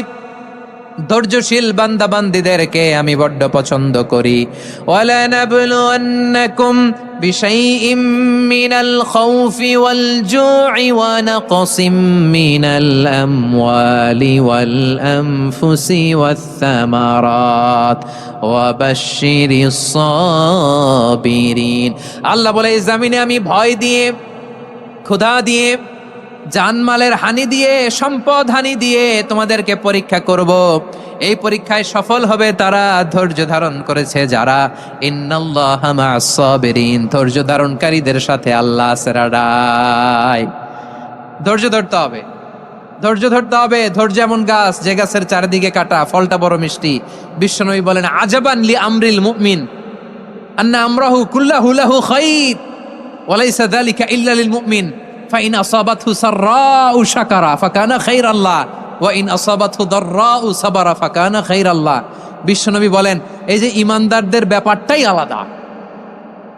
ধৈর্যশীল বান্দা বান্দীদেরকে আমি বড্ড পছন্দ করি। ওয়ালানাবলুওয়ান্নাকুম বিশাইইম মিনাল খাউফি ওয়াল জু'i ওয়া নাকসিম মিনাল আমওয়ালি ওয়াল আনফুসি ওয়াস সামারাত ওয়া বাশশিরিস সাবিরিন। আল্লাহ বলে, এই জমিনে আমি ভয় দিয়ে, ক্ষুধা দিয়ে, জানমালের হানি দিয়ে, সম্পদ হানি দিয়ে তোমাদেরকে পরীক্ষা করব। এই পরীক্ষায় সফল হবে তারা ধৈর্য ধারণ করেছে যারা। ইন্নাল্লাহা মা'আস সাবিরিন, ধৈর্য ধারণকারীদের সাথে আল্লাহ আছে রাডাই। ধৈর্য ধরতে হবে, ধৈর্য ধরতে হবে। ধৈর্য এমন গাছ যে গাছের চারিদিকে কাটা, ফলটা বড় মিষ্টি। বিশ্বনবী বলেন, আজাবান লি আমরিল মুমিন আন্না আমরাহু কুল্লাহু লাহু খাইর ওয়া লাইসা যালিকা ইল্লা লিল মুমিন ফাইন আসাবাতহু সাররাউ শাকারা ফাকানা খাইরাল্লাহ ওয়া ইন আসাবাতহু দাররাউ সাবারা ফাকানা খাইরাল্লাহ। বিশ্বনবী বলেন, এই যে ইমানদারদের ব্যাপারটাই আলাদা,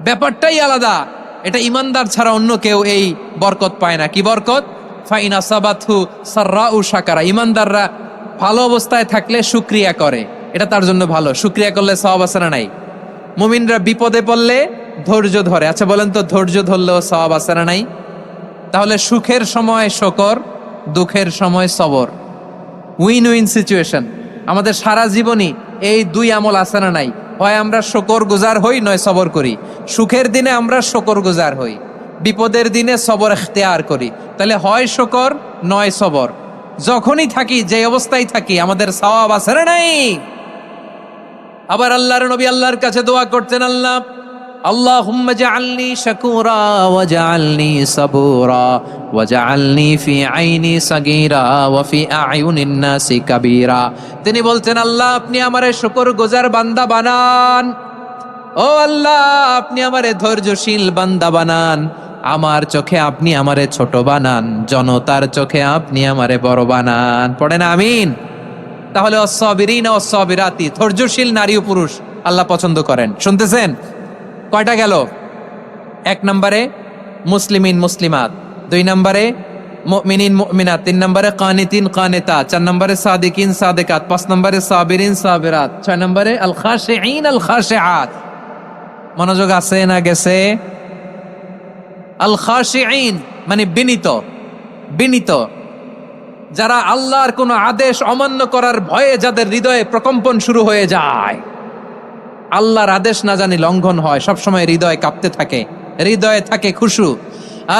ব্যাপারটাই আলাদা। এটা ইমানদার ছাড়া অন্য কেউ এই বরকত পায় না। কি বরকত? ফাইন আসাবাতহু সাররাউ শাকারা, ইমানদাররা ভালো অবস্থায় থাকলে শুকরিয়া করে, এটা তার জন্য ভালো। শুকরিয়া করলে সওয়াব আছে না নাই? মুমিনরা বিপদে পড়লে ধৈর্য ধরে। আচ্ছা বলেন তো, ধৈর্য ধরলেও সওয়াব আছে না নাই? তাহলে সুখের সময় শকর, দুঃখের সময় সবর, উইন উইন সিচুয়েশন। আমাদের সারা জীবনই এই দুই আমল আছে না নাই? হয় আমরা শকর গুজার হই, নয় সবর করি। সুখের দিনে আমরা শকর গুজার হই, বিপদের দিনে সবর ইখতিয়ার করি। তাহলে হয় শকর নয় সবর। যখনই থাকি, যে অবস্থায় থাকি, আমাদের সওয়াব আছে না নাই? আবার আল্লাহর নবী আল্লাহর কাছে দোয়া করতেন, আল্লাহ আল্লাহুম্মা জাআলনি শাকুরা ওয়া জাআলনি সাবুরা ওয়া জাআলনি ফি আইনি সাগীরা ওয়া ফি আয়ুনিন নাসি কাবীরা। তিনি বলতেন, আল্লাহ আপনি আমারে শুকরগুজার বান্দা বানান, ও আল্লাহ আপনি আমারে ধৈর্যশীল বান্দা বানান, আমার চোখে আপনি আমারে ছোট বানান, জনতার চোখে আপনি আমারে বড় বানান। পড়েন আমিন। তাহলে অস-সাবিরিনা ওয়াস-সাবিরাতি, ধৈর্যশীল নারী ও পুরুষ আল্লাহ পছন্দ করেন। শুনতেছেন? কয়টা গেল? এক নম্বরে মুসলিমিন মুসলিমাত, দুই নম্বরে মুমিনিন মুমিনাত, তিন নম্বরে কানিতিন কানিতাত, চার নম্বরে সাদিকিন সাদিকাত, পাঁচ নম্বরে সাবিরিন সাবিরাত, ছয় নম্বরে আল খাশিঈন আল খাশিআত। মনোযোগ আছে না গেছে? আল খাশিঈন মানে বিনীত, বিনীত, যারা আল্লাহর কোনো আদেশ অমান্য করার ভয়ে যাদের হৃদয়ে প্রকম্পন শুরু হয়ে যায়, আল্লাহর আদেশ না জানি লঙ্ঘন হয়, সবসময় হৃদয় কাঁপতে থাকে, হৃদয়ে থাকে খুশু।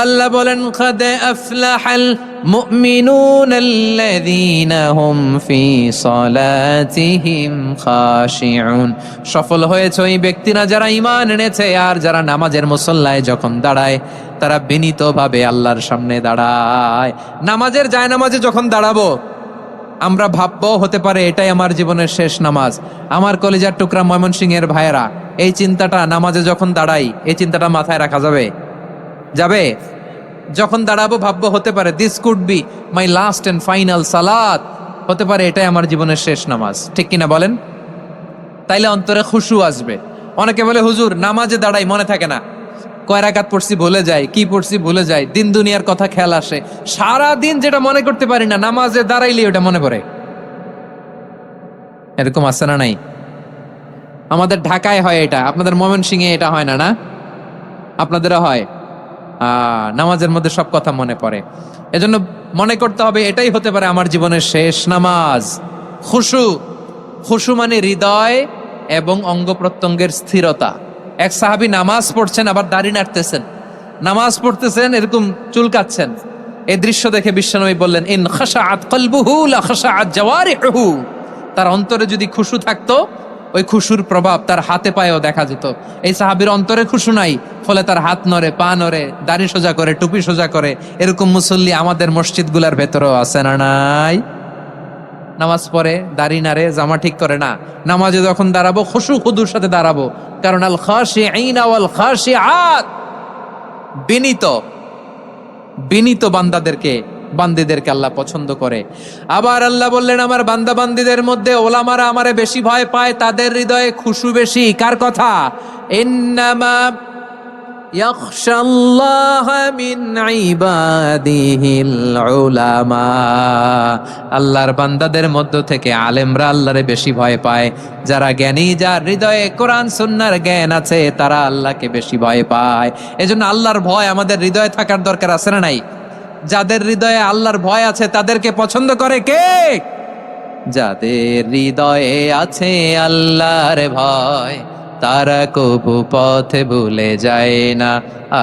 আল্লাহ বলেন, কাদ আফলাহাল মুমিনুনাল্লাযীনা হুম ফি সালাতিহিম খাশিউন। সফল হয়েছে ওই ব্যক্তিরা যারা ঈমান এনেছে আর যারা নামাজের মুসল্লায় যখন দাঁড়ায় তারা বিনীতভাবে আল্লাহর সামনে দাঁড়ায়। নামাজের জায়নামাজে যখন দাঁড়াবো আমরা ভাববো হতে পারে এটাই আমার জীবনের শেষ নামাজ। আমার কলিজার টুকরা ময়মনসিংহের ভাইয়েরা, এই চিন্তাটা নামাজে যখন দাঁড়াই, এই চিন্তাটা মাথায় রাখা যাবে? যাবে? যখন দাঁড়াবো ভাববো হতে পারে this could be my last and final সালাত, হতে পারে এটাই আমার জীবনের শেষ নামাজ। ঠিক কিনা বলেন? তাইলে অন্তরে খুশু আসবে। অনেকে বলে, হুজুর নামাজে দাঁড়াই মনে থাকে না, কয় রাকাত পড়ছি ভুলে যাই, কি পড়ছি ভুলে যাই, দিন দুনিয়ার কথা খেয়াল আসে, সারা দিন যেটা মনে করতে পারি না নামাজে দাঁড়াইলে ওটা মনে পড়ে। এরকম আছে না নাই? আমাদের ঢাকায় হয় এটা, আপনাদের ময়মনসিংহে এটা হয় না? না আপনাদেরও হয়? নামাজের মধ্যে সব কথা মনে পড়ে। এজন্য মনে করতে হবে এটাই হতে পারে আমার জীবনের শেষ নামাজ। খুশু, খুশু মানে হৃদয় এবং অঙ্গ প্রত্যঙ্গের স্থিরতা। এক সাহাবী নামাজ পড়ছেন আবার দাড়ি নাড়তেছেন, নামাজ পড়তেছেন এরকম চুলকাচ্ছেন। এই দৃশ্য দেখে বিশ্বনবী বললেন, ইন খাশাআত কলবুহু লা খাশাআত জাওয়ারিহু। তার অন্তরে যদি খুশু থাকতো, ওই খুশুর প্রভাব তার হাতে পায়েও দেখা যেত। এই সাহাবীর অন্তরে খুশু নাই, ফলে তার হাত নড়ে, পা নড়ে, দাড়ি সোজা করে, টুপি সোজা করে। এরকম মুসল্লি আমাদের মসজিদগুলার ভেতরেও আছে না নাই? নামাজ পড়ে, দাড়ি নাড়ে, জামা ঠিক করে না, নামাজে যখন দাঁড়াবো খুশু খুদুর সাথে দাঁড়াবো। কারণ আল খাশিঈনা ওয়াল খাশিআত, বিনীত, বিনীত বান্দীদেরকে আল্লাহ পছন্দ করে। আবার আল্লাহ বললেন, আমার বান্দা বান্দীদের মধ্যে ওলামারা আমারে বেশি ভয় পায়, তাদের হৃদয়ে খুশু বেশি। কার কথা? ইন্নামা ইয়াখশাল্লাহ মিন ইবাদিহিল উলামা। আল্লাহর বান্দাদের মধ্য থেকে আলেমরা আল্লাহরে বেশি ভয় পায়। যারা জ্ঞানী, যার হৃদয়ে কোরআন সুন্নাহর জ্ঞান আছে, তারা আল্লাহকে বেশি ভয় পায়। এজন্য আল্লাহর ভয় আমাদের হৃদয়ে থাকার দরকার আছে না নাই? যাদের হৃদয়ে আল্লাহর ভয় আছে তাদেরকে পছন্দ করে কে? যাদের হৃদয়ে আছে আল্লাহর ভয়, তারা কবু পথে ভুলে যায় না।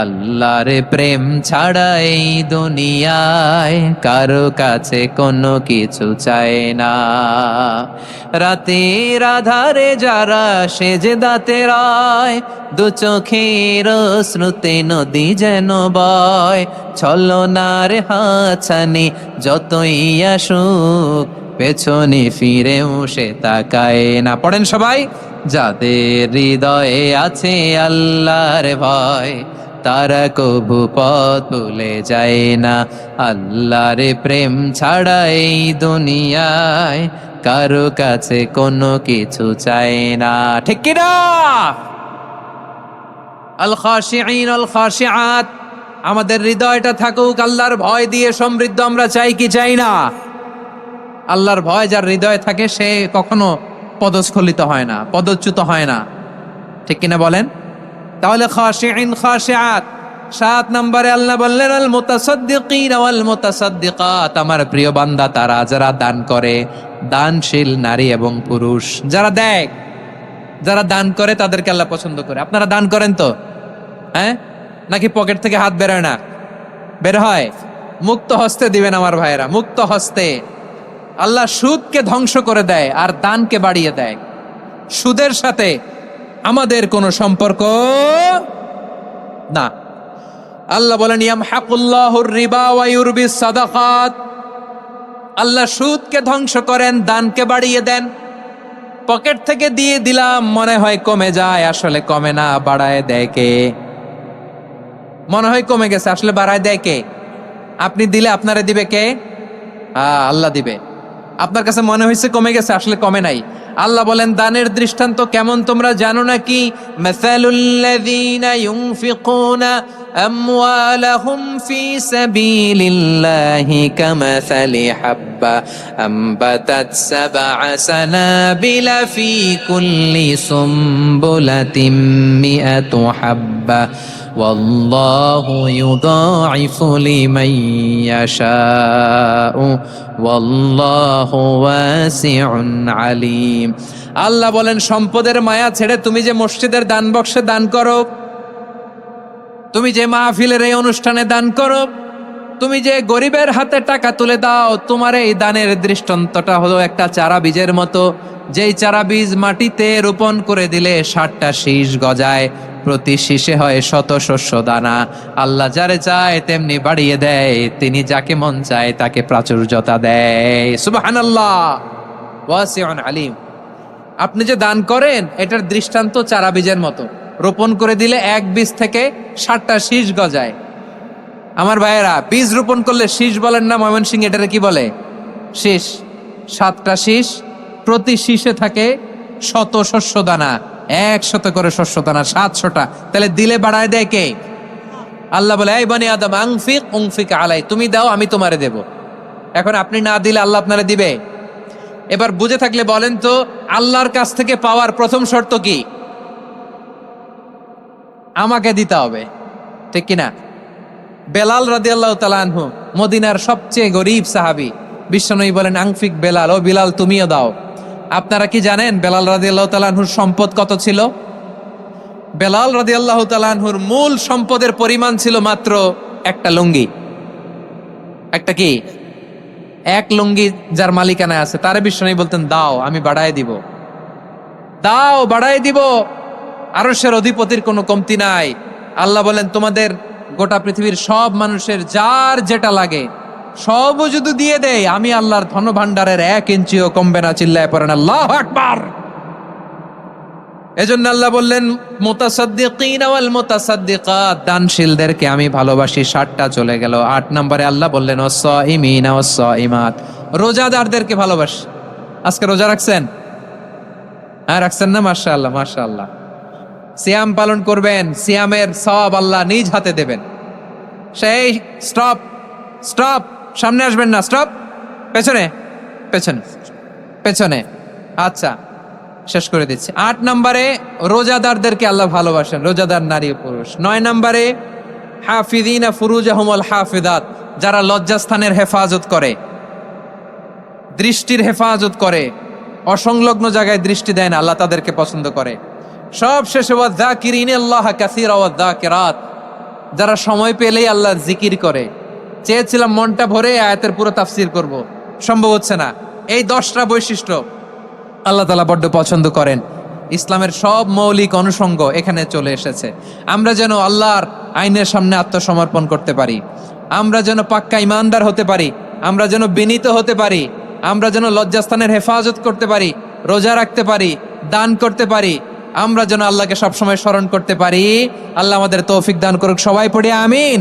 আল্লাহর প্রেম ছাড়া এই দুনিয়ায় কারো কাছে কোনো কিছু চায় না। রাতের আধারে যারা সেজদাতে রয়, দু চোখের শ্রুতে নদী যেন বয়। ছলনার হাছানি যতই আসুক, পেছনে ফিরেও সে তাকায় না। পড়েন সবাই। যাদের হৃদয়ে আছে আল্লাহর ভয়, তারা কবু পথ ভুলে যায় না। আল্লাহর প্রেম ছাড়া এই দুনিয়ায় কারো কাছে কোনো কিছু চায় না। ঠিক কি না? আল খাশিঈন আল খাশিআত, আমাদের হৃদয়টা থাকুক আল্লাহর ভয় দিয়ে সমৃদ্ধ। আমরা চাই কি চাই না? আল্লাহর ভয় যার হৃদয়ে থাকে সে কখনো পদস্খলিত হয় না, পদচ্যুত হয় না। ঠিক কিনা বলেন? তাহলে খাশিঈন খাশিআত। 7 নম্বরে আল্লাহ বললেন আল মুতাসাদ্দিকিন ওয়াল মুতাসাদ্দিকাত, আমার প্রিয় বান্দা তারা যারা দান করে, দানশীল নারী এবং পুরুষ। যারা দেয়, যারা দান করে তাদেরকে আল্লাহ পছন্দ করে। আপনারা দান করেন তো? হ্যাঁ, নাকি পকেট থেকে হাত বেরোয় না? বের হয়। মুক্ত হস্তে দিবেন আমার ভাইয়েরা, মুক্ত হস্তে। আল্লাহ সুদকে ধ্বংস করে দেয় আর দানকে বাড়িয়ে দেয়। সুদের সাথে আমাদের কোনো সম্পর্ক না। আল্লাহ বলেন ইয়ামহাকুল্লাহুর রিবা ওয়া ইউরবিস সাদাকাত, আল্লাহ সুদকে ধ্বংস করেন, দানকে বাড়িয়ে দেন। পকেট থেকে দিয়ে দিলাম, মনে হয় কমে যায়, আসলে কমে না, বাড়ায় দেয় কে? মনে হয় কমে গেছে, আসলে বাড়ায় দেয় কে? আপনি দিলে আপনারে দিবে কে? আল্লাহ দিবে। আপনার কাছে মনে হয়েছে কমে গেছে, আসলে কমে নাই। আল্লাহ বলেন দানের দৃষ্টান্ত কেমন তোমরা জানো নাকি? মাসালুল্লাযীনা ইউনফিকুনা আমওয়ালাহুম ফি সাবিলিল্লাহি কামাসালি হাব্বা আমবাতাত সাবআ সানাবিলা ফি কুল্লি সুমবুলাতিন মিআতু হাব্বা ওয়াল্লাহু ইউদাঈফু লিমান ইয়াশাউ ওয়াল্লাহু ওয়াসিউন আলিম। আল্লাহ বলেন সম্পদের মায়া ছেড়ে তুমি যে মসজিদের দান বক্সে দান করো, তুমি যে মাহফিলের এই অনুষ্ঠানে দান করো, তুমি যে গরিবের হাতে টাকা তুলে দাও, তোমার এই দানের দৃষ্টান্তটা হলো একটা চারা বীজের মতো। যেই চারা বীজ মাটিতে রোপণ করে দিলে 60টা শীষ গজায়, প্রতি শীষে হয় 100 শস্য দানা। আল্লাহ যারে চায় তেমনি বাড়িয়ে দেয়, তিনি যাকে মন চায় তাকে প্রাচুর্যতা দেয়। সুবহানাল্লাহ, ওয়াসিউন আলিম। আপনি যে দান করেন এটার দৃষ্টান্ত চারা বীজের মতো, রোপণ করে দিলে এক বীজ থেকে 60টা শীষ গজায়। আমার ভাইয়েরা, বীজ রোপণ করলে শীষ বলেন না ময়মনসিংহ, এটারে কি বলে? শীষ। 7টা শীষ, প্রতি শীষে থাকে 100 শস্য দানা, 100 করে শস্য দানা, 700টা। তাহলে দিলে বাড়ায় দেয় কে? আল্লাহ বলে এই বনি আদম আনফিক উনফিক আলাই, তুমি দাও আমি তোমারে দেব। এখন আপনি না দিলে আল্লাহ আপনারে দিবে? এবার বুঝে থাকলে বলেন তো, আল্লাহর কাছ থেকে পাওয়ার প্রথম শর্ত কি? আমাকে দিতে হবে, ঠিক কিনা? বেলাল রাদিয়াল্লাহু তাআলা আনহু, মদিনার সবচেয়ে গরীব সাহাবী, বিশ্বনবী বলেন আনফিক বেলাল, ও বিলাল তুমিও দাও। আপনারা কি জানেন বেলাল রাদিয়াল্লাহু তাআলা আনহুর সম্পদ কত ছিল? বেলাল রাদিয়াল্লাহু তাআলা আনহুর মূল সম্পদের পরিমাণ ছিল মাত্র একটা লুঙ্গি। একটা কি? এক লুঙ্গি যার মালিকানায় আছে, তারে বিশ্বনবী বলতেন দাও আমি বাড়ায় দিব, দাও বাড়ায় দিব। আরশের অধিপতির কোনো কমতি নাই। আল্লাহ বলেন তোমাদের গোটা পৃথিবীর সব মানুষের যার যেটা লাগে সবও যদি দিয়ে দেয়, আমি আল্লাহর ধন ভাণ্ডারের 1 ইঞ্চিও কমবে না। চিল্লায় পড়েন আল্লাহু আকবার। এজন্য আল্লাহ বললেন মুতাসাদ্দিকিন ওয়াল মুতাসাদ্দিকাত, দানশীলদেরকে আমি ভালোবাসি। 60টা চলে গেল। 8 নম্বরে আল্লাহ বললেন ওয়াস-সাইমিনা ওয়াস-সাইমাত, রোজাদারদেরকে ভালোবাসি। আজকে রোজা রাখছেন? হ্যাঁ রাখছেন না? মাশাআল্লাহ মাশাআল্লাহ। সিয়াম পালন করবেন, সিয়ামের সওয়াব আল্লাহ নিজ হাতে দেবেন। সেই স্টপ স্টপ, সামনে আসবেন না, স্টপ, পেছনে পেছনে পেছনে। আচ্ছা, শেষ করে দিচ্ছি। 8 নম্বরে রোজাদারদেরকে আল্লাহ ভালোবাসেন, রোজাদার নারী ও পুরুষ। 9 নম্বরে হাফিযিনা ফুরুজাহুম ওয়াল হাফিযাত, যারা লজ্জাস্থানের হেফাজত করে, দৃষ্টির হেফাজত করে, অসংলগ্ন জায়গায় দৃষ্টি দেয় না, আল্লাহ তাদেরকে পছন্দ করে। সব শেষে ওয়াযাকিরিনাল্লাহ কাসীরা ওয়াযাকিরাত, যারা সময় পেলেই আল্লাহর জিকির করে। চেয়েছিলাম মনটা ভরে আয়াতের পুরো তাফসীর করব, সম্ভব হচ্ছে না। এই 10টা বৈশিষ্ট্য আল্লাহ তাআলা বড্ড পছন্দ করেন। ইসলামের সব মৌলিক অনুষঙ্গ এখানে চলে এসেছে। আমরা যেন আল্লাহর আইনের সামনে আত্মসমর্পণ করতে পারি, আমরা যেন পাক্কা ইমানদার হতে পারি, আমরা যেন বিনীত হতে পারি, আমরা যেন লজ্জাস্থানের হেফাজত করতে পারি, রোজা রাখতে পারি, দান করতে পারি, আমরা যেন আল্লাহকে সবসময় স্মরণ করতে পারি। আল্লাহ আমাদের তৌফিক দান করুক। সবাই পড়ি আমিন।